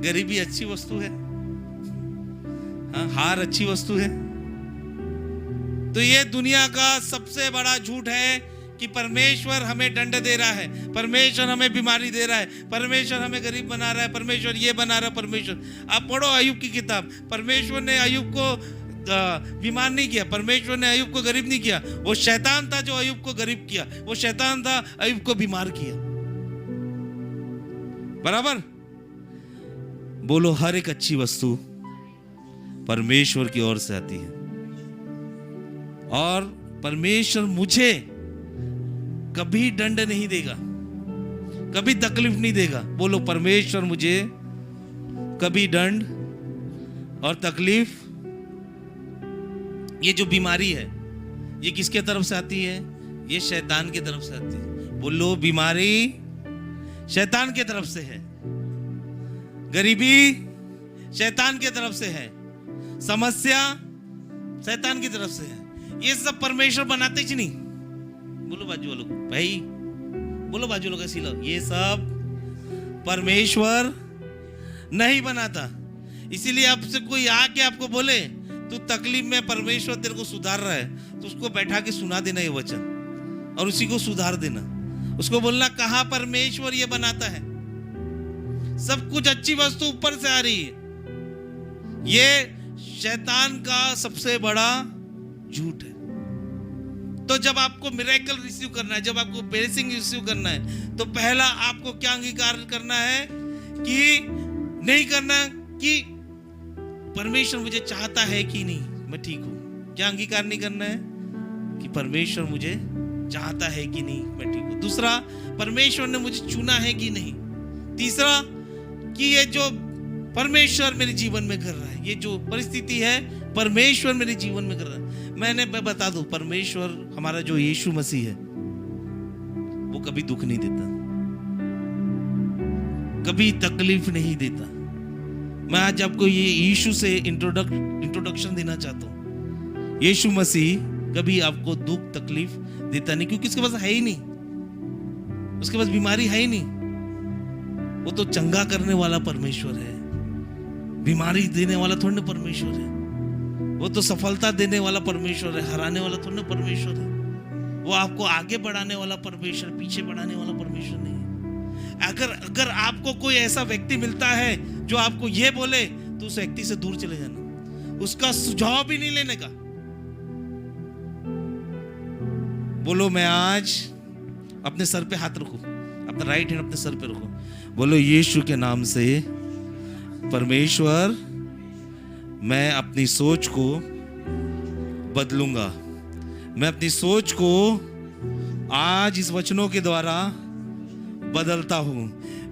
A: गरीबी अच्छी वस्तु है? हाँ, हार अच्छी वस्तु है? तो ये दुनिया का सबसे बड़ा झूठ है कि परमेश्वर हमें दंड दे रहा है, परमेश्वर हमें बीमारी दे रहा है, परमेश्वर हमें गरीब बना रहा है, परमेश्वर ये बना रहा है। परमेश्वर, आप पढ़ो अय्यूब की किताब, परमेश्वर ने अय्यूब को बीमार नहीं किया, परमेश्वर ने अय्यूब को गरीब नहीं किया। वो शैतान था जो अय्यूब को गरीब किया, वो शैतान था अय्यूब को बीमार किया। बराबर? बोलो, हर एक अच्छी वस्तु परमेश्वर की ओर से आती है और परमेश्वर मुझे कभी दंड नहीं देगा, कभी तकलीफ नहीं देगा। बोलो, परमेश्वर मुझे कभी दंड और तकलीफ, ये जो बीमारी है ये किसके तरफ से आती है? ये शैतान की तरफ से आती है। बोलो, बीमारी शैतान की तरफ से है, गरीबी शैतान की तरफ से है, समस्या शैतान की तरफ से है। ये सब परमेश्वर बनाते ही नहीं। बोलो बाजू वालों को, भाई बोलो बाजू वालों का सीला, ये सब परमेश्वर नहीं बनाता। इसीलिए आपसे कोई आके आपको बोले तू तकलीफ में परमेश्वर तेरे को सुधार रहा है, तो उसको बैठा के सुना देना ये वचन और उसी को सुधार देना। उसको बोलना, कहाँ परमेश्वर ये बनाता है? सब कुछ अच्छी वस्तु ऊपर से आ रही है। ये शैतान का सबसे बड़ा झूठ है। तो जब आपको मिरेकल रिसीव करना है, जब आपको ब्लेसिंग रिसीव करना है, तो पहला आपको क्या अंगीकार करना है कि नहीं करना कि परमेश्वर मुझे चाहता है कि नहीं मैं ठीक हूं। क्या अंगीकार नहीं करना है? कि परमेश्वर मुझे चाहता है कि नहीं मैं ठीक हूं। दूसरा, परमेश्वर ने मुझे चुना है कि नहीं। तीसरा, कि ये जो परमेश्वर मेरे जीवन में कर रहा है, ये जो परिस्थिति है परमेश्वर मेरे जीवन में कर रहा है। मैं बता दूं, परमेश्वर हमारा जो यीशु मसीह है वो कभी दुख नहीं देता, कभी तकलीफ नहीं देता। मैं आज आपको ये यीशु से इंट्रोडक्शन देना चाहता हूं। यीशु मसीह कभी आपको दुख तकलीफ देता नहीं, क्योंकि उसके पास है ही नहीं, उसके पास बीमारी है ही नहीं। वो तो चंगा करने वाला परमेश्वर है, बीमारी देने वाला थोड़ा ना परमेश्वर है। वो तो सफलता देने वाला परमेश्वर है, हराने वाला थोड़ा ना परमेश्वर है। वो आपको आगे बढ़ाने वाला परमेश्वर, पीछे बढ़ाने वाला परमेश्वर नहीं है। अगर आपको कोई ऐसा व्यक्ति मिलता है जो आपको ये बोले, तो उस व्यक्ति से दूर चले जाना, उसका सुझाव भी नहीं लेने का। बोलो, मैं आज अपने सर पे हाथ रखूं, अपना राइट हैंड अपने सर पे रखो। बोलो, यीशु के नाम से परमेश्वर, मैं अपनी सोच को बदलूंगा। मैं अपनी सोच को आज इस वचनों के द्वारा बदलता हूं।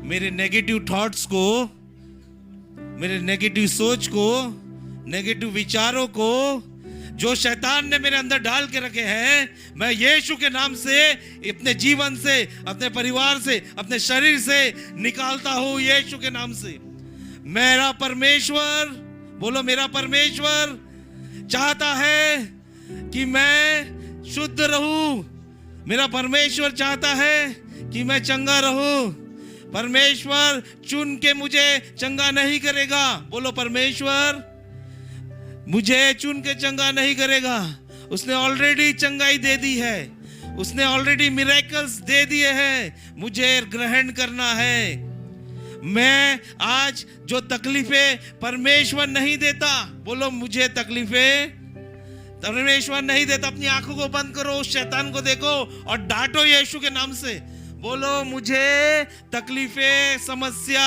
A: मेरे नेगेटिव थॉट्स को, मेरे नेगेटिव सोच को, नेगेटिव विचारों को जो शैतान ने मेरे अंदर डाल के रखे हैं, मैं यीशु के नाम से अपने जीवन से, अपने परिवार से, अपने शरीर से निकालता हूं यीशु के नाम से। मेरा परमेश्वर, बोलो, मेरा परमेश्वर चाहता है कि मैं शुद्ध रहूं। मेरा परमेश्वर चाहता है कि मैं चंगा रहूं। परमेश्वर चुन के मुझे चंगा नहीं करेगा। बोलो, परमेश्वर मुझे चुन के चंगा नहीं करेगा। उसने ऑलरेडी चंगाई दे दी है, उसने ऑलरेडी मिरेकल्स दे दिए हैं, मुझे ग्रहण करना है। मैं आज जो तकलीफें परमेश्वर नहीं देता, बोलो, मुझे तकलीफें परमेश्वर नहीं देता। अपनी आंखों को बंद करो, उस शैतान को देखो और डांटो यीशु के नाम से। बोलो, मुझे तकलीफें, समस्या,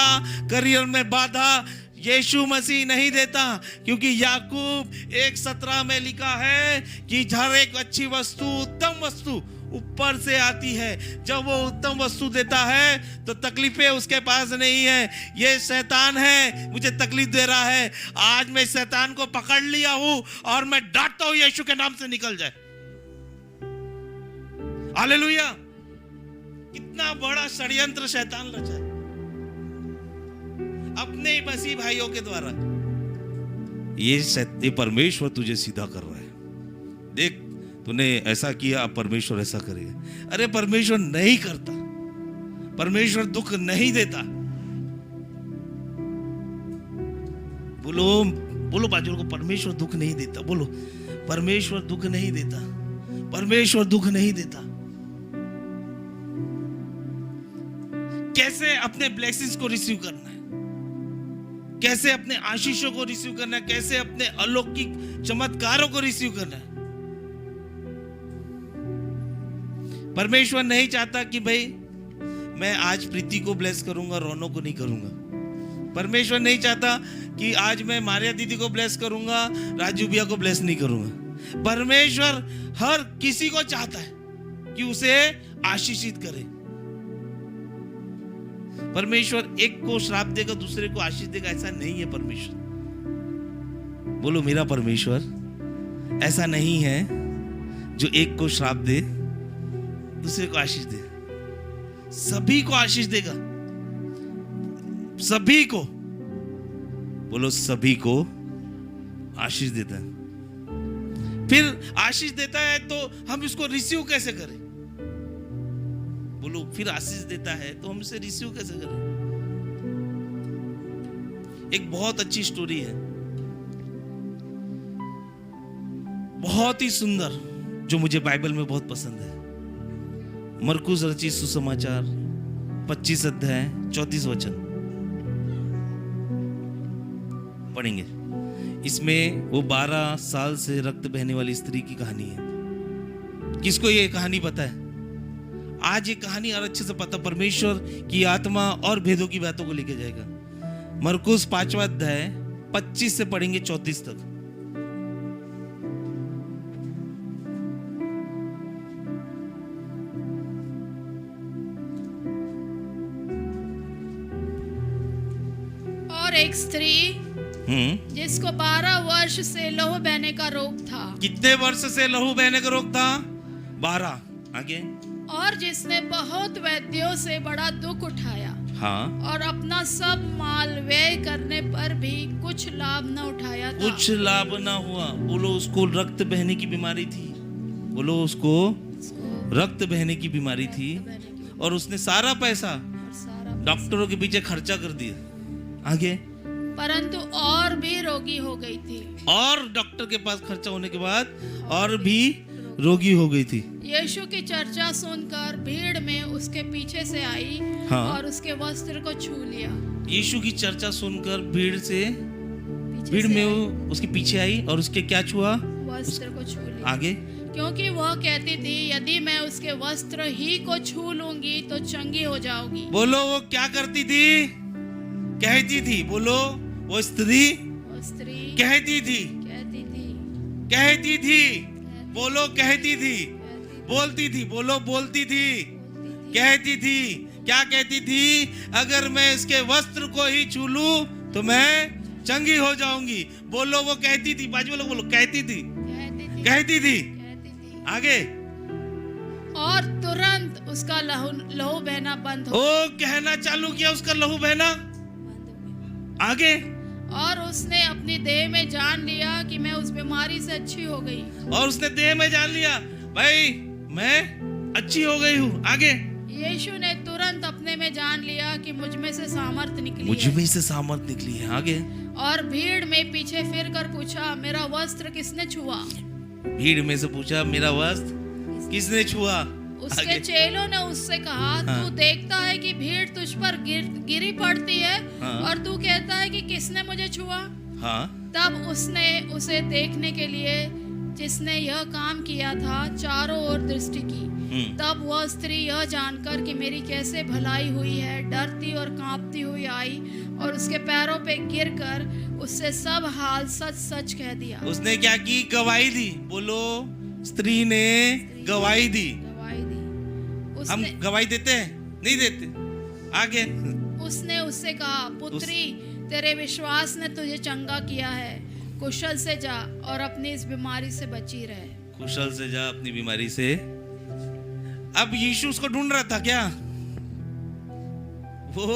A: करियर में बाधा यीशु मसीह नहीं देता, क्योंकि याकूब 1:17 में लिखा है कि हर एक अच्छी वस्तु, उत्तम वस्तु ऊपर से आती है। जब वो उत्तम वस्तु देता है तो तकलीफें उसके पास नहीं है। ये शैतान है, मुझे तकलीफ दे रहा है। आज मैं शैतान को पकड़ लिया हूं और मैं डांटता हूं, यीशु के नाम से निकल जाए। हालेलुया। कितना बड़ा षड्यंत्र शैतान रचा है अपने ही मसीह भाइयों के द्वारा। ये परमेश्वर तुझे सीधा कर रहा है। देख, तूने ऐसा किया, अब परमेश्वर ऐसा करेगा। अरे परमेश्वर नहीं करता, परमेश्वर दुख नहीं देता। बोलो बोलो बाजू को, परमेश्वर दुख नहीं देता। बोलो, परमेश्वर दुख नहीं देता, परमेश्वर दुख नहीं देता। कैसे अपने ब्लेसिंग्स को रिसीव करना है, कैसे अपने आशीषों को रिसीव करना है, कैसे अपने अलौकिक चमत्कारों को रिसीव करना है। परमेश्वर नहीं चाहता कि भाई मैं आज प्रीति को ब्लेस करूंगा, रोनो को नहीं करूंगा। परमेश्वर नहीं चाहता कि आज मैं मारिया दीदी को ब्लेस करूंगा, राजू भैया को ब्लेस नहीं करूंगा। परमेश्वर हर किसी को चाहता है कि उसे आशीषित करे। परमेश्वर एक को श्राप देगा, दूसरे को आशीष देगा, ऐसा नहीं है परमेश्वर। बोलो, मेरा परमेश्वर ऐसा नहीं है जो एक को श्राप दे, दूसरे को आशीष दे। सभी को आशीष देगा, सभी को। बोलो, सभी को आशीष देता है। फिर आशीष देता है तो हम इसको रिसीव कैसे करें? बोलो, फिर आशीष देता है तो हम इसे रिसीव कैसे करें? एक बहुत अच्छी स्टोरी है, बहुत ही सुंदर, जो मुझे बाइबल में बहुत पसंद है। मरकुस रचित सुसमाचार 25 अध्याय 34 वचन पढ़ेंगे। इसमें वो 12 साल से रक्त बहने वाली स्त्री की कहानी है। किसको ये कहानी पता है? आज ये कहानी और अच्छे से पता, परमेश्वर की आत्मा और भेदों की बातों को लेके जाएगा। मरकुस 5वां अध्याय 25 से पढ़ेंगे 34 तक।
B: और एक स्त्री जिसको 12 वर्ष से लहू बहने का रोग था।
A: कितने वर्ष से लहू बहने का रोग था? 12। आगे।
B: और जिसने बहुत वैद्यों से बड़ा दुख उठाया,
A: हाँ,
B: और अपना सब माल व्यय करने पर भी कुछ लाभ न उठाया था।
A: कुछ लाभ ना हुआ। बोलो, उसको रक्त बहने की बीमारी थी। बोलो, उसको रक्त बहने की बीमारी थी, और उसने सारा पैसा डॉक्टरों के पीछे खर्चा कर दिया। आगे।
B: परंतु और भी रोगी हो गई थी।
A: और डॉक्टर के पास खर्चा होने के बाद और भी रोगी हो गई थी।
B: यीशु की चर्चा सुनकर भीड़ में उसके पीछे से आई,
A: हाँ, और
B: उसके वस्त्र को छू लिया।
A: यीशु की चर्चा सुनकर भीड़ में वो उसके पीछे आई और उसके क्या छुआ?
B: वस्त्र को छू लिया।
A: आगे।
B: क्योंकि वह कहती थी, यदि मैं उसके वस्त्र ही को छू लूंगी तो चंगी हो जाऊंगी।
A: बोलो, वो क्या करती थी? कहती थी। बोलो, वो स्त्री कहती थी। कहती थी। बोलो, कहती थी। बोलती थी। बोलो, बोलती थी। कहती थी। क्या कहती थी? अगर मैं इसके वस्त्र को ही छू लूं तो मैं चंगी हो जाऊंगी। बोलो, वो कहती थी। बाजू वालों बोलो, कहती थी। कहती थी। आगे।
B: और तुरंत उसका लहू बहना बंद हो।
A: ओ, कहना चालू किया, उसका लहू बहना। आगे।
B: और उसने अपनी देह में जान लिया कि मैं उस बीमारी से अच्छी हो गई।
A: और उसने देह में जान लिया, भाई मैं अच्छी हो गई हूँ। आगे।
B: यीशु ने तुरंत अपने में जान लिया कि मुझ में से सामर्थ निकली है।
A: मुझ में से सामर्थ निकली है। आगे।
B: और भीड़ में पीछे फिर कर पूछा, मेरा वस्त्र किसने छुआ?
A: भीड़ में से पूछा, मेरा वस्त्र किसने छुआ?
B: उसके चेलों ने उससे कहा,
A: हाँ,
B: तू देखता है कि भीड़ तुझ पर गिरी पड़ती है,
A: हाँ,
B: और तू कहता है कि किसने मुझे छुआ?
A: हाँ।
B: तब उसने उसे देखने के लिए जिसने यह काम किया था चारों ओर दृष्टि की। तब वह स्त्री यह जानकर कि मेरी कैसे भलाई हुई है, डरती और कांपती हुई आई और उसके पैरों पे गिरकर उससे सब हाल सच सच कह दिया। उसने क्या की? गवाही दी। बोलो, स्त्री ने गवाही दी। हम गवाही देते हैं? नहीं देते। आगे। उसने उससे कहा, पुत्री, तेरे विश्वास ने तुझे चंगा किया है, कुशल से जा और अपनी इस बीमारी से बची रहे। कुशल से जा अपनी बीमारी से। अब यीशु उसको ढूंढ रहा था क्या? वो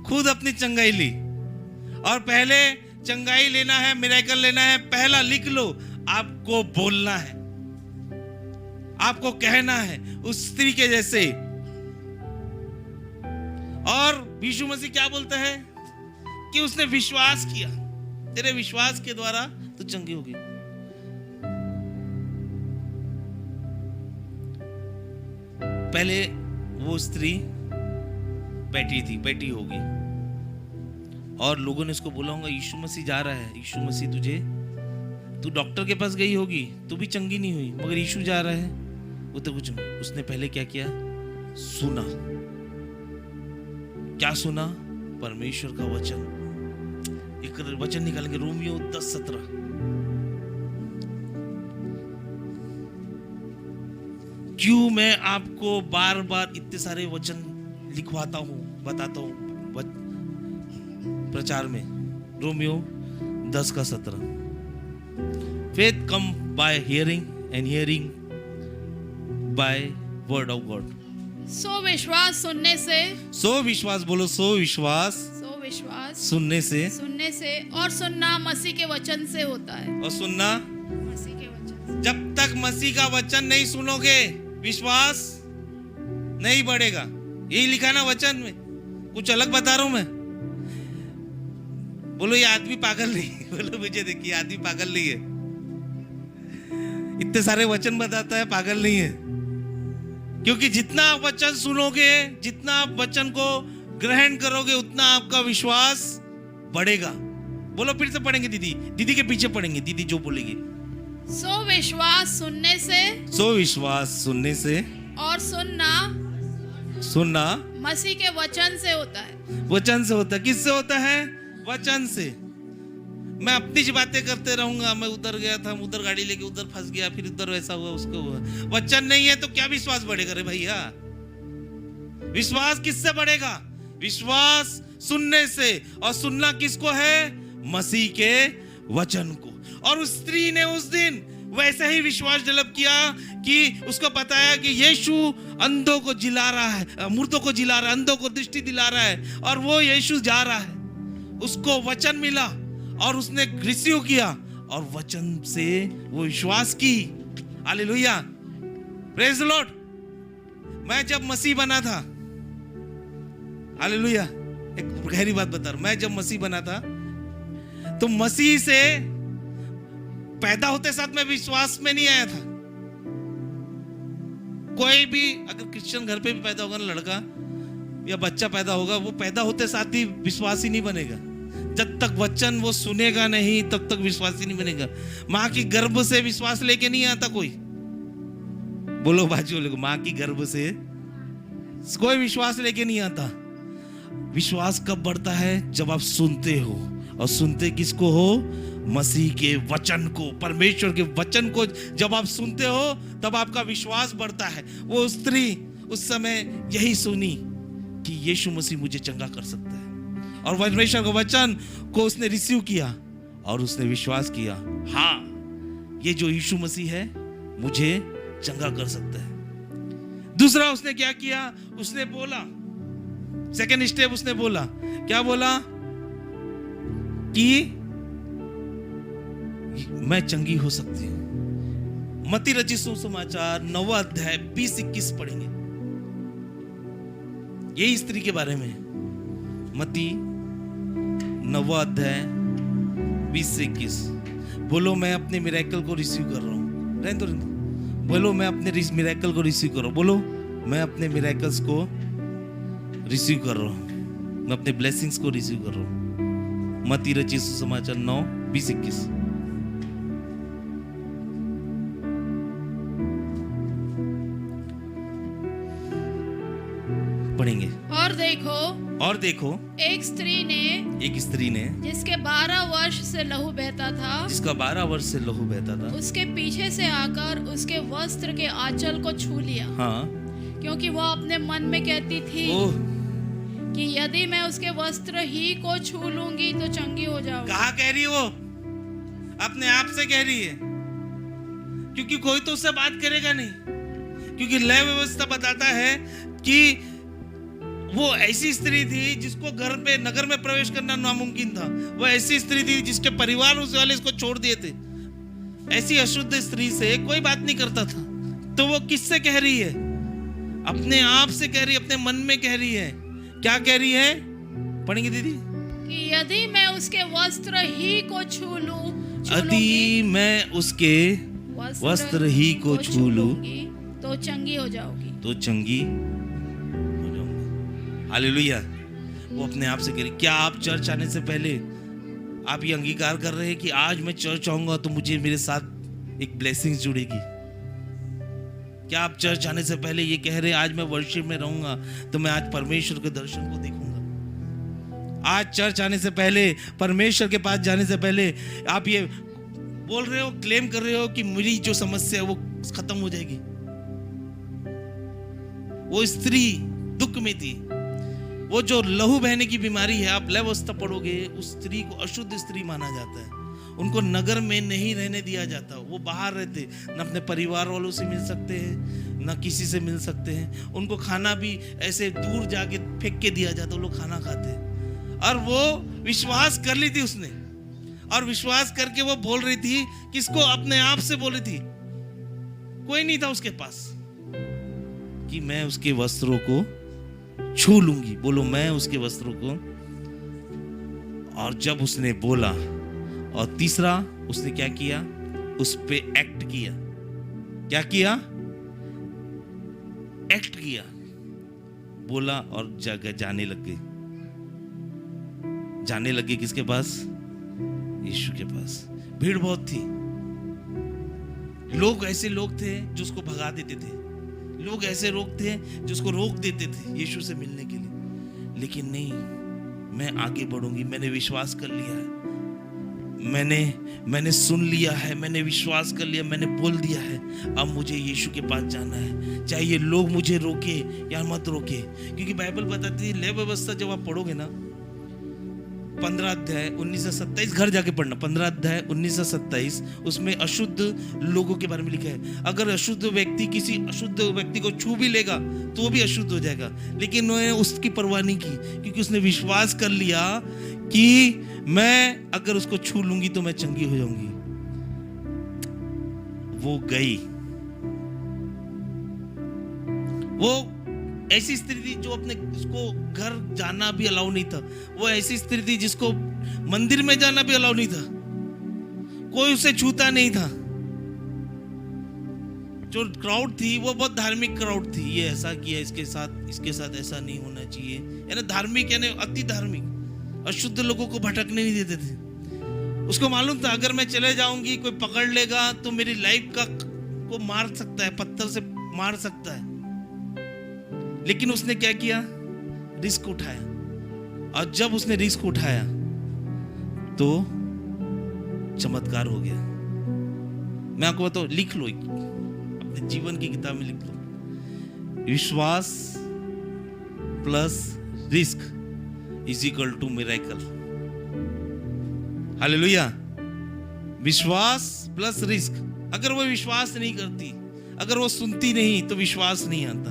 B: खुद अपनी चंगाई ली। और पहले चंगाई लेना है, मिरेकल लेना है, पहला लिख लो, आपको बोलना है।
A: आपको कहना है उस स्त्री के जैसे। और यीशु मसीह क्या बोलता है कि उसने विश्वास किया, तेरे विश्वास के द्वारा तू चंगी होगी। पहले वो स्त्री बैठी होगी और लोगों ने उसको बोला होगा यीशु मसीह जा रहा है, यीशु मसीह तू डॉक्टर के पास गई होगी, तू भी चंगी नहीं हुई, मगर यीशु जा रहा है वो तो कुछ। उसने पहले क्या किया, सुना। क्या सुना? परमेश्वर का वचन। एक वचन निकालेंगे, रोमियो 10:17। क्यों मैं आपको बार बार इतने सारे वचन लिखवाता हूं, बताता हूं प्रचार में? Romeo 10:17। Faith come by hearing and hearing by word of God.
B: So विश्वास सुनने से,
A: सो विश्वास, बोलो सो विश्वास सुनने से और सुनना मसीह के वचन से होता है। और सुनना मसीह के वचन से। जब तक मसीह का वचन नहीं सुनोगे विश्वास नहीं बढ़ेगा। यही लिखा ना वचन में, कुछ अलग बता रहा हूं मैं? बोलो ये आदमी पागल नहीं है। बोलो मुझे देखिए आदमी पागल नहीं है, इतने सारे वचन बताता है, पागल नहीं है। क्योंकि जितना आप वचन सुनोगे, जितना आप वचन को ग्रहण करोगे, उतना आपका विश्वास बढ़ेगा। बोलो फिर से पढ़ेंगे, दीदी के पीछे पढ़ेंगे, दीदी जो बोलेगी।
B: सो विश्वास सुनने से और सुनना मसीह के वचन से होता है।
A: वचन से होता है। किससे होता है? वचन से। मैं अपनी जी बातें करते रहूंगा, मैं उधर गया था, उधर गाड़ी लेके उधर फंस गया, फिर उधर वैसा हुआ, उसको हुआ। वचन नहीं है तो क्या विश्वास बढ़ेगा रे भैया? विश्वास किससे बढ़ेगा? विश्वास सुनने से। और सुनना किसको है? मसीह के वचन को। और उस स्त्री ने उस दिन वैसे ही विश्वास डेवलप किया कि उसको बताया कि यीशु अंधों को जिला रहा है, मुर्दों को जिला रहा है, अंधों को दृष्टि दिला रहा है, और वो यीशु जा रहा है। उसको वचन मिला और उसने रिसीव किया और वचन से वो विश्वास की। Hallelujah, praise the Lord. मैं जब मसीह बना था, हालेलुया, एक गहरी बात बता रहा हूं, मैं जब मसीह बना था तो मसीह से पैदा होते साथ मैं विश्वास में नहीं आया था। कोई भी अगर क्रिश्चियन घर पे भी पैदा होगा ना, लड़का या बच्चा पैदा होगा, वो पैदा होते साथ ही विश्वास ही नहीं बनेगा। जब तक वचन वो सुनेगा नहीं तब तक विश्वास ही नहीं बनेगा। माँ की गर्भ से विश्वास लेके नहीं आता कोई। बोलो बाजू लोग, माँ की गर्भ से कोई विश्वास लेके नहीं आता। विश्वास कब बढ़ता है? जब आप सुनते हो। और सुनते किसको हो? मसीह के वचन को, परमेश्वर के वचन को। जब आप सुनते हो तब आपका विश्वास बढ़ता है। वो स्त्री उस समय यही सुनी कि यीशु मसीह मुझे चंगा कर सकता है, और परमेश्वर के वचन को उसने रिसीव किया और उसने विश्वास किया, हाँ ये जो यीशु मसीह है मुझे चंगा कर सकता है। दूसरा उसने क्या किया? उसने बोला, सेकंड स्टेप उसने बोला, क्या बोला? कि मैं चंगी हो सकती हूं। मत्ती रचित सुसमाचार 9वां अध्याय 20-21 पढ़ेंगे, यही स्त्री के बारे में। मत्ती 9वां अध्याय 20-21। बोलो मैं अपने मिरेकल को रिसीव कर रहा हूं। रहने दो। बोलो मैं अपने मिरेकल को रिसीव कर रहा हूं। बोलो मैं अपने मिरेकल्स को रिसीव कर रहा हूं, मैं अपने ब्लेसिंग्स को रिसीव कर रहा हूं। मत्ती रचित सुसमाचार 9:20-21। पढ़ेंगे। और देखो एक स्त्री ने
B: जिसके 12 वर्ष से लहू बहता था,
A: जिसका 12 वर्ष से लहू बहता था,
B: उसके पीछे से आकर उसके वस्त्र के आंचल को छू लिया।
A: हाँ, क्योंकि
B: वो अपने मन में कहती थी कि यदि मैं उसके वस्त्र ही को छू लूंगी तो चंगी हो जाऊंगी।
A: कहाँ कह रही है वो? अपने आप से कह रही है, क्योंकि कोई तो उससे बात करेगा नहीं। क्योंकि लय व्यवस्था बताता है कि वो ऐसी स्त्री थी जिसको घर पे नगर में प्रवेश करना नामुमकिन था। वो ऐसी स्त्री थी जिसके परिवार उस वाले इसको छोड़ दिए थे। ऐसी अशुद्ध स्त्री से कोई बात नहीं करता था। तो वो किससे कह रही है? अपने आप से कह रही है, अपने मन में कह रही है। क्या कह रही है? पढ़ेंगे दीदी?
B: कि यदि मैं उसके वस्त्र ही को छू लूं,
A: यदि मैं उसके वस्त्र ही को छू लूं
B: तो चंगी हो जाओगी।
A: तो चंगी हो जाऊंगी। हालेलुया। वो अपने आप से कह रही। क्या आप चर्च आने से पहले आप ये अंगीकार कर रहे हैं कि आज मैं चर्च आऊंगा तो मुझे मेरे साथ एक ब्लेसिंग जुड़ेगी? क्या आप चर्च आने से पहले ये कह रहे हैं आज मैं वर्शिप में रहूंगा तो मैं आज परमेश्वर के दर्शन को देखूंगा? आज चर्च आने से पहले, परमेश्वर के पास जाने से पहले आप ये बोल रहे हो, क्लेम कर रहे हो कि मेरी जो समस्या है वो खत्म हो जाएगी? वो स्त्री दुख में थी, वो जो लहू बहने की बीमारी है, आप लैवस्था पढ़ोगे, उस स्त्री को अशुद्ध स्त्री माना जाता है। उनको नगर में नहीं रहने दिया जाता, वो बाहर रहते, न अपने परिवार वालों से मिल सकते हैं, न किसी से मिल सकते हैं। उनको खाना भी ऐसे दूर जाके फेंक के दिया जाता, वो लोग खाना खाते। और वो विश्वास कर ली थी उसने, और विश्वास करके वो बोल रही थी, किसको? अपने आप से बोल रही थी, कोई नहीं था उसके पास, कि मैं उसके वस्त्रों को छू लूंगी। बोलो, मैं उसके वस्त्रों को। और जब उसने बोला, और तीसरा उसने क्या किया? उस पे एक्ट किया। क्या किया? एक्ट किया। बोला और जगह जाने लग गई। जाने लगे किसके पास? यीशु के पास। भीड़ बहुत थी, लोग ऐसे लोग थे जो उसको भगा देते थे, लोग ऐसे लोग थे जो उसको रोक देते थे यीशु से मिलने के लिए। लेकिन नहीं, मैं आगे बढ़ूंगी, मैंने विश्वास कर लिया है, मैंने सुन लिया है, मैंने विश्वास कर लिया, मैंने बोल दिया है, अब मुझे यीशु के पास जाना है, चाहे ये लोग मुझे रोके या मत रोके। क्योंकि बाइबल बताती है, लेव व्यवस्था जब आप पढ़ोगे ना, 15 अध्याय 19 से 27, घर जाके पढ़ना, 15 अध्याय 19 से 27, उसमें अशुद्ध लोगों के बारे में लिखा है। अगर अशुद्ध व्यक्ति किसी अशुद्ध व्यक्ति को छू भी लेगा तो वो भी अशुद्ध हो जाएगा, लेकिन उन्होंने उसकी परवाह नहीं की, क्योंकि उसने विश्वास कर लिया कि मैं अगर उसको छू लूंगी तो मैं चंगी हो जाऊंगी। वो गई। वो ऐसी स्त्री थी जो अपने उसको घर जाना भी अलाउ नहीं था। वो ऐसी स्त्री थी जिसको मंदिर में जाना भी अलाउ नहीं था, कोई उसे छूता नहीं था। जो क्राउड थी वो बहुत धार्मिक क्राउड थी। ये ऐसा किया, इसके साथ ऐसा नहीं होना चाहिए, यानी धार्मिक, यानी अति धार्मिक। अशुद्ध लोगों को भटकने नहीं देते थे। उसको मालूम था अगर मैं चले जाऊंगी, कोई पकड़ लेगा तो मेरी लाइफ को मार सकता है, पत्थर से मार सकता है। लेकिन उसने क्या किया? रिस्क उठाया। और जब उसने रिस्क उठाया तो चमत्कार हो गया। मैं आपको बताऊं, लिख लो, अपने जीवन की किताब में लिख लो, विश्वास plus risk is equal to miracle. Hallelujah. विश्वास प्लस रिस्क। अगर वो विश्वास नहीं करती, अगर वो सुनती नहीं, तो विश्वास नहीं आता,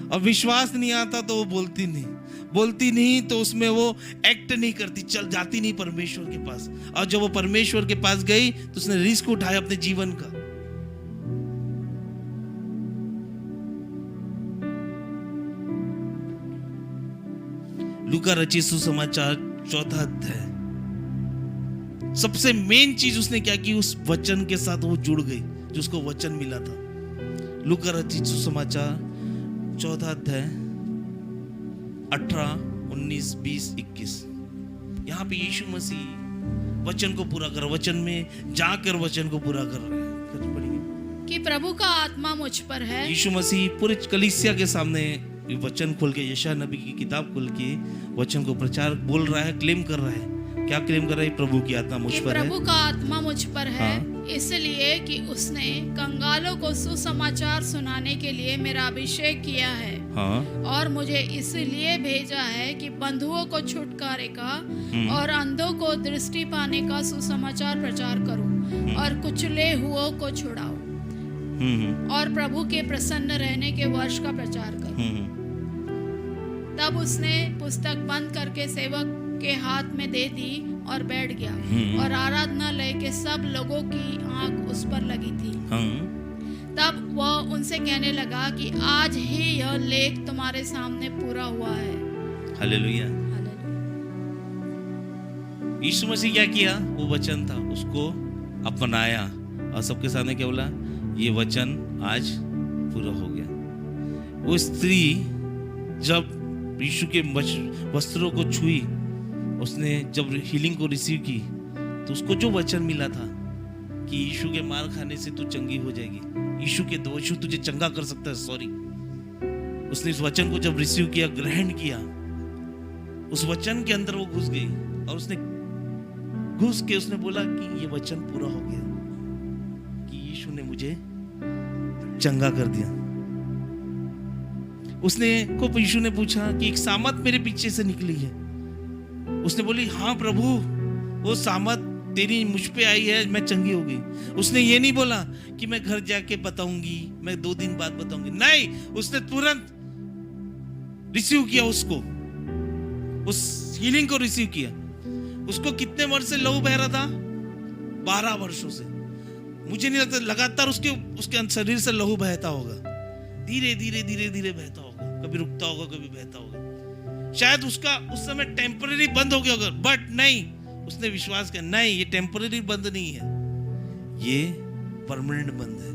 A: और विश्वास नहीं आता तो वो बोलती नहीं तो उसमें वो एक्ट नहीं करती, चल जाती नहीं परमेश्वर के पास। और जब वो परमेश्वर के पास गई तो उसने रिस्क उठाया अपने जीवन का। लूका रचित सुसमाचार 4 अध्याय, सबसे मेन चीज उसने क्या की? उस वचन के साथ वो जुड़ गई जो उसको वचन मिला था। लूका रचित सुसमाचार 4 अध्याय 18, 19, 20, 21। यहाँ पे यीशु मसीह वचन को पूरा कर, वचन में जाकर वचन को पूरा कर रहे हैं। पढ़िए
B: कि प्रभु का आत्मा मुझ पर है।
A: यीशु मसीह पूरे कलीसिया के सामने वचन खोल के, यशायाह नबी की किताब खोल के वचन को प्रचार बोल रहा है, क्लेम कर रहा है। क्या क्लेम कर रहा है? प्रभु की आत्मा मुझ पर है।
B: प्रभु का आत्मा मुझ पर है, इसलिए कि उसने कंगालों को सुसमाचार सुनाने के लिए मेरा अभिषेक किया है। और मुझे इसलिए भेजा है कि बंधुओं को छुटकारे का और अंधों को दृष्टि पाने का सुसमाचार प्रचार करूं, और कुचले हुओं को छुड़ाऊं, और प्रभु के प्रसन्न रहने के वर्ष का प्रचार करूं। तब उसने पुस्तक बंद करके सेवक के हाथ में दे दी और बैठ गया, और आराधनालय के सब लोगों की आंख उस पर लगी थी। तब वह उनसे कहने लगा कि आज ही यह लेख तुम्हारे सामने पूरा हुआ है।
A: हालेलुया।
B: हालेलुया।
A: यीशु मसीह क्या किया? वो वचन था, उसको अपनाया और सबके सामने क्या बोला? ये वचन आज पूरा हो गया। वो स्त्री जब यीशु के वस्त्रों को छुई, उसने जब हीलिंग को रिसीव की, तो उसको जो वचन मिला था कि यीशु के मार खाने से तू चंगी हो जाएगी, यीशु के दोषों तुझे चंगा कर सकता है, उसने इस वचन को जब रिसीव किया, ग्रहण किया, उस वचन के अंदर वो घुस गई और उसने घुस के उसने बोला कि ये वचन पूरा हो गया, कि यीशु ने मुझे चंगा कर दिया। यीशु ने पूछा कि एक सामत मेरे पीछे से निकली है। उसने बोली, हाँ प्रभु, वो सामत तेरी मुझ पे आई है, मैं चंगी हो गई। उसने ये नहीं बोला कि मैं घर जाके बताऊंगी, मैं 2 दिन बाद बताऊंगी, नहीं, उसने तुरंत रिसीव किया, उसको उस हीलिंग को रिसीव किया। उसको कितने वर्ष से लहू बह रहा था? 12 वर्षों से। मुझे नहीं लगता, लगातार उसके शरीर से लहू बहता होगा, धीरे धीरे धीरे धीरे बहता होगा, कभी रुकता होगा, कभी बहता होगा। शायद उसका उस समय टेम्पररी बंद हो गया होगा, बट नहीं, उसने विश्वास किया, नहीं, ये टेम्पररी बंद नहीं है, ये परमानेंट बंद है।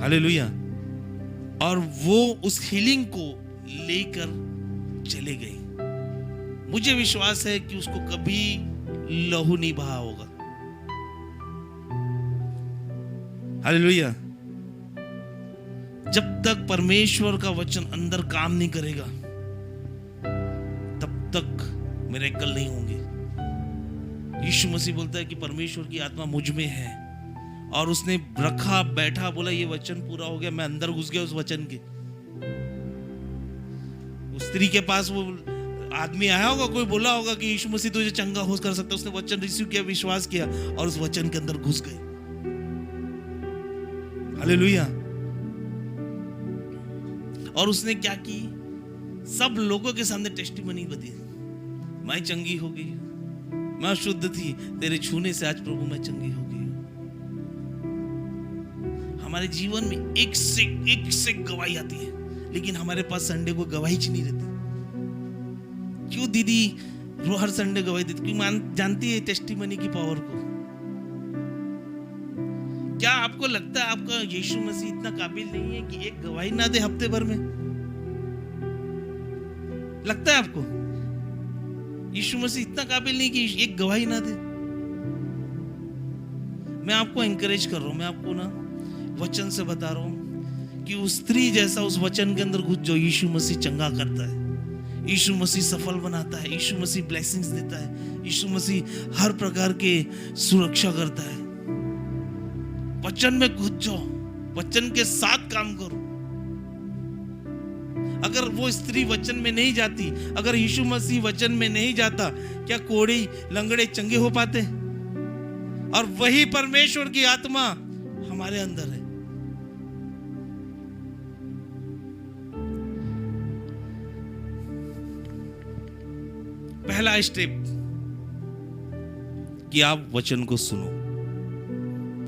A: हालेलुया। और वो उस हीलिंग को लेकर चले गई। मुझे विश्वास है कि उसको कभी लहू नहीं बहा होगा। हालेलुया। जब तक परमेश्वर का वचन अंदर काम नहीं करेगा, तब तक मिरेकल नहीं होंगे। यीशु मसीह बोलता है कि परमेश्वर की आत्मा मुझ में है, और उसने रखा, बैठा, बोला ये वचन पूरा हो गया। मैं अंदर घुस गया उस वचन के। उस स्त्री के पास वो आदमी आया होगा, कोई बोला होगा कि यीशु मसीह तुझे चंगा हो कर सकता है। उसने वचन रिसीव किया, विश्वास किया, और उस वचन के अंदर घुस गए। हालेलुया। और उसने क्या की? सब लोगों के सामने टेस्टिमनी दी, मैं चंगी हो गई, मैं शुद्ध थी, तेरे छूने से आज प्रभु मैं चंगी हो गई। हमारे जीवन में एक से गवाही आती है, लेकिन हमारे पास संडे को गवाही नहीं रहती। क्यों दीदी वो हर संडे गवाही देती? क्योंकि जानती है टेस्टिमनी की पावर को। क्या आपको लगता है आपका यीशु मसीह इतना काबिल नहीं है कि एक गवाही ना दे हफ्ते भर में? लगता है आपको यीशु मसीह इतना काबिल नहीं कि एक गवाही ना दे? मैं आपको एनकरेज कर रहा हूं, मैं आपको ना वचन से बता रहा हूं कि उस स्त्री जैसा उस वचन के अंदर घुस, जो यीशु मसीह चंगा करता है, यीशु मसीह सफल बनाता है, यीशु मसीह ब्लेसिंग्स देता है, यीशु मसीह हर प्रकार के सुरक्षा करता है। वचन में घुस जाओ, वचन के साथ काम करो। अगर वो स्त्री वचन में नहीं जाती, अगर यीशु मसीह वचन में नहीं जाता, क्या कोढ़ी लंगड़े चंगे हो पाते? और वही परमेश्वर की आत्मा हमारे अंदर है। पहला स्टेप कि आप वचन को सुनो,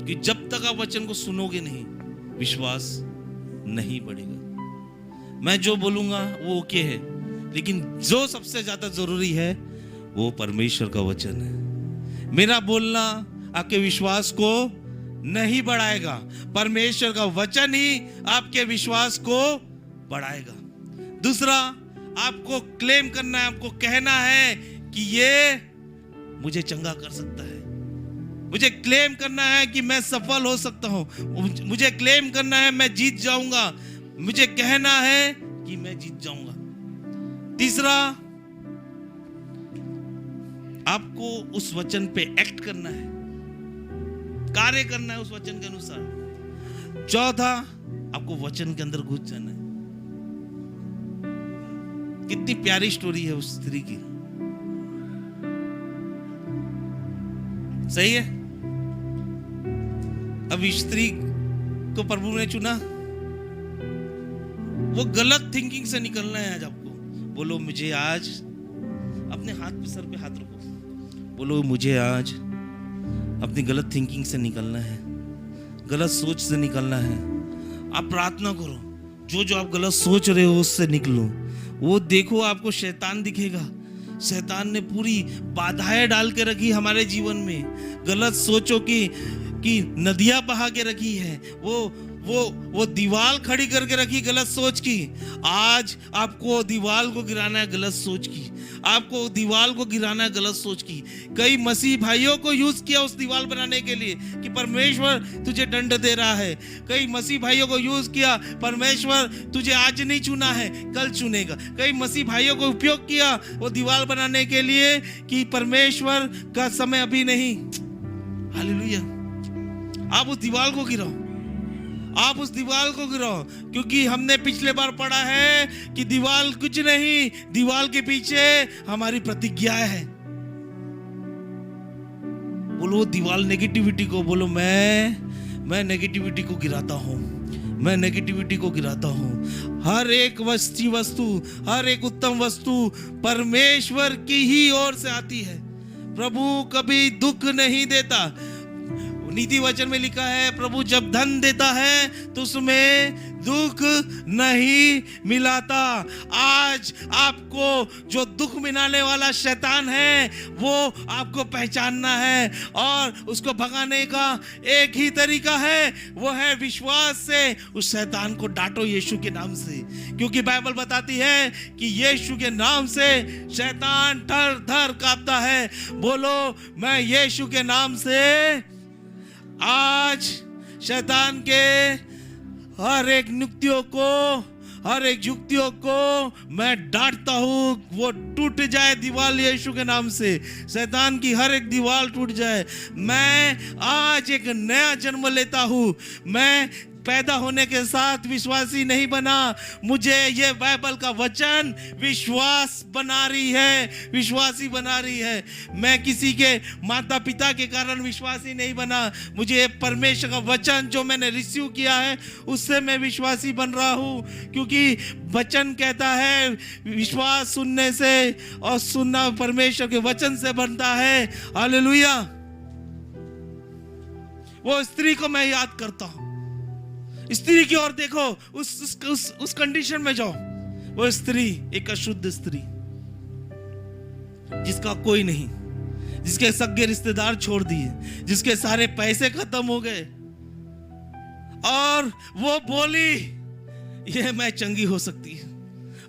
A: कि जब तक आप वचन को सुनोगे नहीं, विश्वास नहीं बढ़ेगा। मैं जो बोलूंगा वो ओके है, लेकिन जो सबसे ज्यादा जरूरी है वो परमेश्वर का वचन है। मेरा बोलना आपके विश्वास को नहीं बढ़ाएगा, परमेश्वर का वचन ही आपके विश्वास को बढ़ाएगा। दूसरा, आपको क्लेम करना है, आपको कहना है कि ये मुझे चंगा कर सकता है। मुझे क्लेम करना है कि मैं सफल हो सकता हूं। मुझे क्लेम करना है मैं जीत जाऊंगा। मुझे कहना है कि मैं जीत जाऊंगा। तीसरा, आपको उस वचन पे एक्ट करना है, कार्य करना है उस वचन के अनुसार। चौथा, आपको वचन के अंदर घुस जाना है। कितनी प्यारी स्टोरी है उस स्त्री की, सही है? अब इस स्त्री को प्रभु ने चुना। वो गलत थिंकिंग से निकलना है आज आपको। बोलो मुझे आज, अपने हाथ पे, सर पे हाथ रखो, बोलो मुझे आज अपनी गलत थिंकिंग से निकलना है। गलत सोच से निकलना है। आप प्रार्थना करो, जो जो आप गलत सोच रहे हो उससे निकलो। वो देखो आपको शैतान दिखेगा। शैतान ने पूरी बाधाएं डाल के रखी हमारे जीवन में, गलत सोचों की नदियां बहा के रखी है, वो दीवार खड़ी करके रखी गलत सोच की। आज आपको दीवार को गिराना है गलत सोच की, आपको दीवार को गिराना है गलत सोच की। कई मसीह भाइयों को यूज किया उस दीवार बनाने के लिए कि परमेश्वर तुझे दंड दे रहा है। कई मसीह भाइयों को यूज किया, परमेश्वर तुझे आज नहीं चुना है कल चुनेगा। कई मसीह भाइयों को उपयोग किया वो दीवार बनाने के लिए कि परमेश्वर का समय अभी नहीं। हालेलुया। आप उस दीवार को गिराओ, आप उस दीवार को गिराओ, क्योंकि हमने पिछले बार पढ़ा है कि दीवार कुछ नहीं, दीवार के पीछे हमारी प्रतिज्ञा है। बोलो दीवार नेगेटिविटी को, बोलो मैं नेगेटिविटी को गिराता हूं, मैं नेगेटिविटी को गिराता हूं। हर एक वस्तु, हर एक उत्तम वस्तु परमेश्वर की ही ओर से आती है। प्रभु कभी दुख नहीं देता। नीति वचन में लिखा है, प्रभु जब धन देता है तो उसमें दुख नहीं मिलाता। आज आपको जो दुख मिलाने वाला शैतान है वो आपको पहचानना है, और उसको भगाने का एक ही तरीका है, वो है विश्वास से उस शैतान को डांटो यीशु के नाम से। क्योंकि बाइबल बताती है कि यीशु के नाम से शैतान थर थर कांपता है। बोलो मैं यीशु के नाम से आज शैतान के हर एक युक्तियों को, हर एक युक्तियों को मैं डांटता हूं। वो टूट जाए दीवार यीशु के नाम से, शैतान की हर एक दीवार टूट जाए। मैं आज एक नया जन्म लेता हूं। मैं पैदा होने के साथ विश्वासी नहीं बना, मुझे ये बाइबल का वचन विश्वास बना रही है, विश्वासी बना रही है। मैं किसी के माता पिता के कारण विश्वासी नहीं बना, मुझे परमेश्वर का वचन जो मैंने रिसीव किया है उससे मैं विश्वासी बन रहा हूँ। क्योंकि वचन कहता है विश्वास सुनने से, और सुनना परमेश्वर के वचन से बनता है। हालेलुया। वो स्त्री को मैं याद करता हूँ, स्त्री की ओर देखो, उस कंडीशन में जाओ। वो स्त्री एक अशुद्ध स्त्री, जिसका कोई नहीं, जिसके सगे रिश्तेदार छोड़ दिए, जिसके सारे पैसे खत्म हो गए, और वो बोली ये मैं चंगी हो सकती है।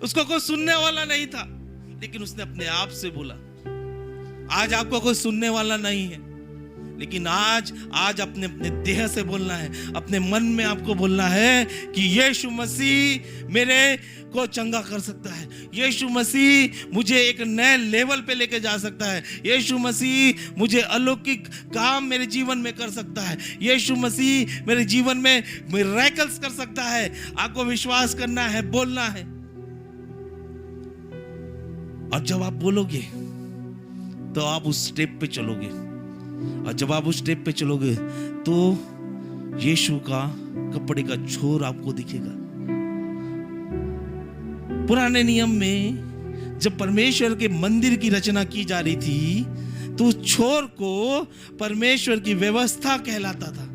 A: उसको कोई सुनने वाला नहीं था, लेकिन उसने अपने आप से बोला। आज आपको कोई सुनने वाला नहीं है, लेकिन आज अपने देह से बोलना है, अपने मन में आपको बोलना है कि यीशु मसीह मेरे को चंगा कर सकता है, यीशु मसीह मुझे एक नए लेवल पे लेके जा सकता है, यीशु मसीह मुझे अलौकिक काम मेरे जीवन में कर सकता है, यीशु मसीह मेरे जीवन में मिरेकल्स कर सकता है। आपको विश्वास करना है, बोलना है। और जब आप बोलोगे तो आप उस स्टेप पे चलोगे, और जब आप उस स्टेप पे चलोगे तो यीशु का कपड़े का छोर आपको दिखेगा। पुराने नियम में जब परमेश्वर के मंदिर की रचना की जा रही थी तो उस छोर को परमेश्वर की व्यवस्था कहलाता था।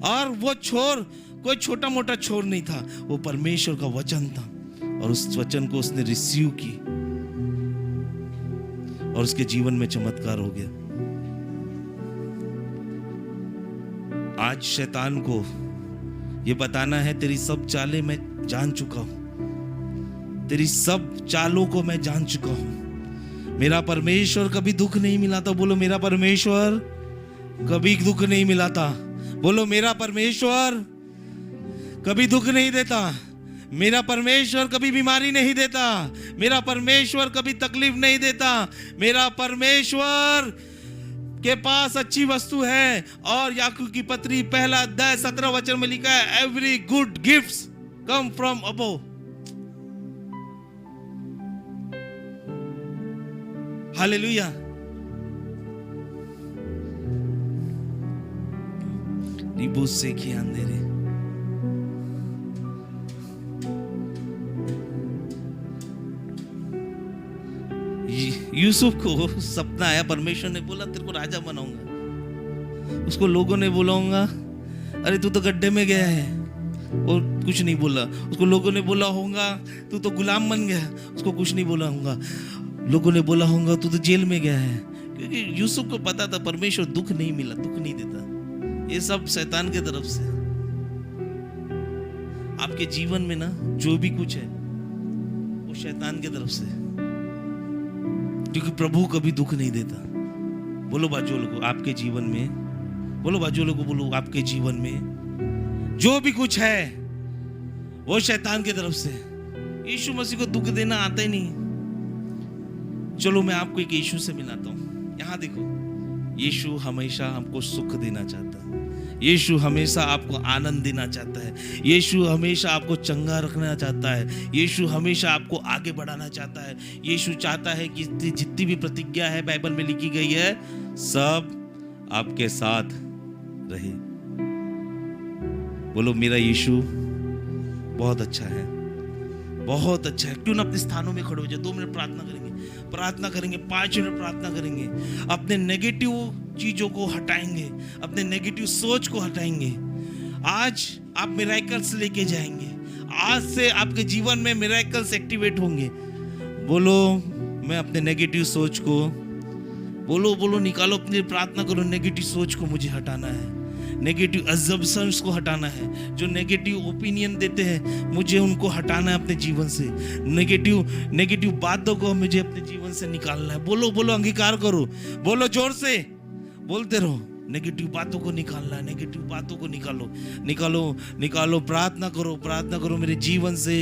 A: और वो छोर कोई छोटा मोटा छोर नहीं था, वो परमेश्वर का वचन था, और उस वचन को उसने रिसीव की और उसके जीवन में चमत्कार हो गया। आज शैतान को ये बताना है तेरी सब चालें मैं जान चुका हूं, तेरी सब चालों को मैं जान चुका हूं। मेरा परमेश्वर कभी दुख नहीं मिलाता। बोलो मेरा परमेश्वर कभी दुख नहीं मिलाता। बोलो मेरा परमेश्वर कभी दुख नहीं देता। मेरा परमेश्वर कभी बीमारी नहीं देता। मेरा परमेश्वर कभी तकलीफ नहीं देता। मेरा परमेश्वर के पास अच्छी वस्तु है। और याकूब की पत्री 1 अध्याय 17 वचन में लिखा है, every good gifts come from above. Hallelujah. रिबू से की अंधेरे यूसुफ को सपना आया, परमेश्वर ने बोला तेरे को राजा बनाऊंगा। उसको लोगों ने बोलाऊंगा अरे तू तो गड्ढे में गया है, और कुछ नहीं बोला। उसको लोगों ने बोला होगा तू तो गुलाम बन गया, उसको कुछ नहीं बोला होगा। लोगों ने बोला होगा तू तो जेल में गया है, क्योंकि यूसुफ को पता था परमेश्वर दुख नहीं मिला, दुख नहीं देता। ये सब शैतान की तरफ से। आपके जीवन में ना जो भी कुछ है वो शैतान की तरफ से, क्योंकि प्रभु कभी दुख नहीं देता। बोलो बाजू वालों को आपके जीवन में, बोलो बाजू वालों को, बोलो आपके जीवन में जो भी कुछ है वो शैतान की तरफ से। यीशु मसीह को दुख देना आता ही नहीं। चलो मैं आपको एक यीशु से मिलाता हूं। यहां देखो, यीशु हमेशा हमको सुख देना चाहता है, यीशु हमेशा आपको आनंद देना चाहता है, यीशु हमेशा आपको चंगा रखना चाहता है, यीशु हमेशा आपको आगे बढ़ाना चाहता है। यीशु चाहता है कि जितनी भी प्रतिज्ञा है बाइबल में लिखी गई है सब आपके साथ रहे। बोलो मेरा यीशु बहुत अच्छा है, बहुत अच्छा है। क्यों ना अपने स्थानों में खड़े हो जाए, 2 मिनट प्रार्थना करेंगे, 5 मिनट प्रार्थना करेंगे। अपने नेगेटिव चीजों को हटाएंगे, अपने नेगेटिव सोच को हटाएंगे। आज आप मिरेकल्स लेके जाएंगे, आज से आपके जीवन में मिरेकल्स एक्टिवेट होंगे। बोलो मैं अपने नेगेटिव सोच को, बोलो निकालो, अपनी प्रार्थना करो। नेगेटिव सोच को मुझे हटाना है, नेगेटिव अजम्पशंस को हटाना है। जो नेगेटिव ओपिनियन देते हैं मुझे उनको हटाना है अपने जीवन से। नेगेटिव बातों को मुझे अपने जीवन से निकालना है। बोलो अंगीकार करो, बोलो जोर से बोलते रहो। नेगेटिव बातों को निकालना है, नेगेटिव बातों को निकालो। प्रार्थना करो मेरे जीवन से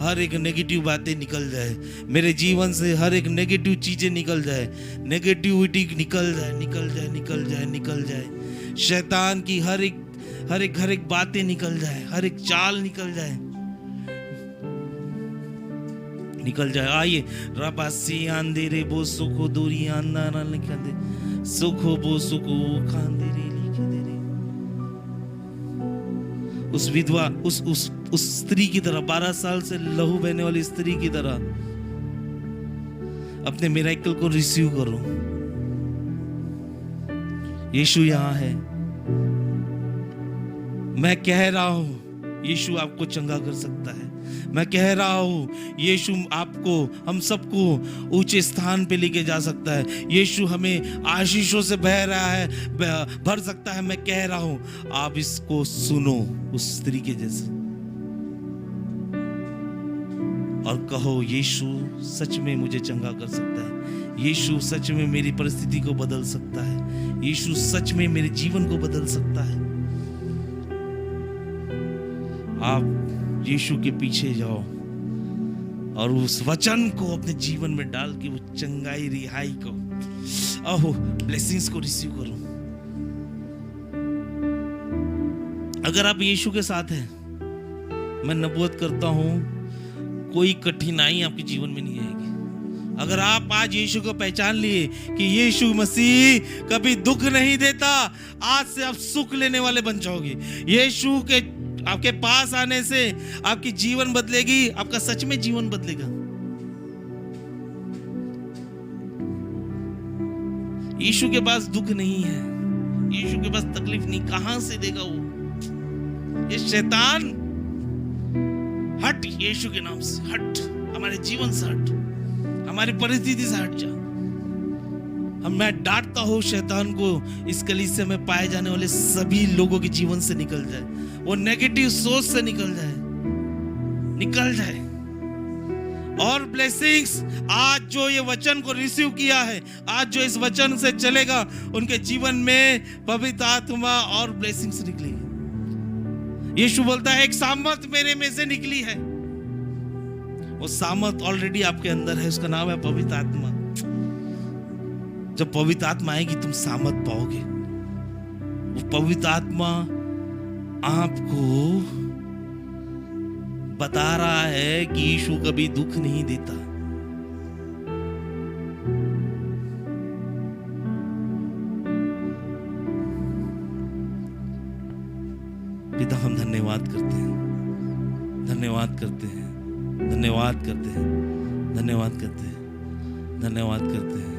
A: हर एक नेगेटिव बातें निकल जाए, मेरे जीवन से हर एक नेगेटिव चीजें निकल जाए, नेगेटिविटी निकल जाए। शैतान की हर एक बातें निकल जाए, हर एक चाल निकल जाए। आइए रबासी आंधेरे बो सुखो दूरी आंदा ना लिखा दे, सुखो बो सुखो खांदे रे लिखे दे रे। उस विधवा, उस स्त्री की तरह, 12 साल से लहू बहने वाली स्त्री की तरह अपने मिरेकल को रिसीव करो। यीशु यहाँ है। मैं कह रहा हूं यीशु आपको चंगा कर सकता है। मैं कह रहा हूं यीशु आपको, हम सबको ऊंचे स्थान पे लेके जा सकता है। यीशु हमें आशीषों से भर सकता है। मैं कह रहा हूं आप इसको सुनो उस स्त्री के जैसे, और कहो यीशु सच में मुझे चंगा कर सकता है, यीशु सच में मेरी परिस्थिति को बदल सकता है, यीशु सच में मेरे जीवन को बदल सकता है। आप यीशु के पीछे जाओ और उस वचन को अपने जीवन में डाल के वो चंगाई, रिहाई को, ब्लेसिंग्स को रिसीव करो। अगर आप यीशु के साथ हैं, मैं नबूवत करता हूं कोई कठिनाई आपके जीवन में नहीं आएगी। अगर आप आज यीशु को पहचान लिए कि यीशु मसीह कभी दुख नहीं देता, आज से आप सुख लेने वाले बन जाओगे। यीशु के आपके पास आने से आपकी जीवन बदलेगी, आपका सच में जीवन बदलेगा। यीशु के पास दुख नहीं है, यीशु के पास तकलीफ नहीं, कहां से देगा वो? ये शैतान, हट यीशु के नाम से, हट हमारे जीवन से, हट हमारी परिस्थिति से हट जा। मैं डांटता हूं शैतान को, इस कलीसिया में पाए जाने वाले सभी लोगों के जीवन से निकल जाए, वो नेगेटिव सोच से निकल जाए। और ब्लेसिंग्स, आज जो ये वचन को रिसीव किया है, आज जो इस वचन से चलेगा, उनके जीवन में पवित्र आत्मा और ब्लेसिंग्स निकलेगी। यीशु बोलता है एक सामर्थ मेरे में से निकली है। वो सामर्थ ऑलरेडी आपके अंदर है, उसका नाम है पवित्र आत्मा। जब पवित्र आत्मा आएगी तुम सामर्थ पाओगे। वो पवित्र आत्मा आपको बता रहा है कि यीशु कभी दुख नहीं देता। पिता हम धन्यवाद करते हैं, धन्यवाद करते हैं, धन्यवाद करते हैं, धन्यवाद करते हैं, धन्यवाद करते हैं।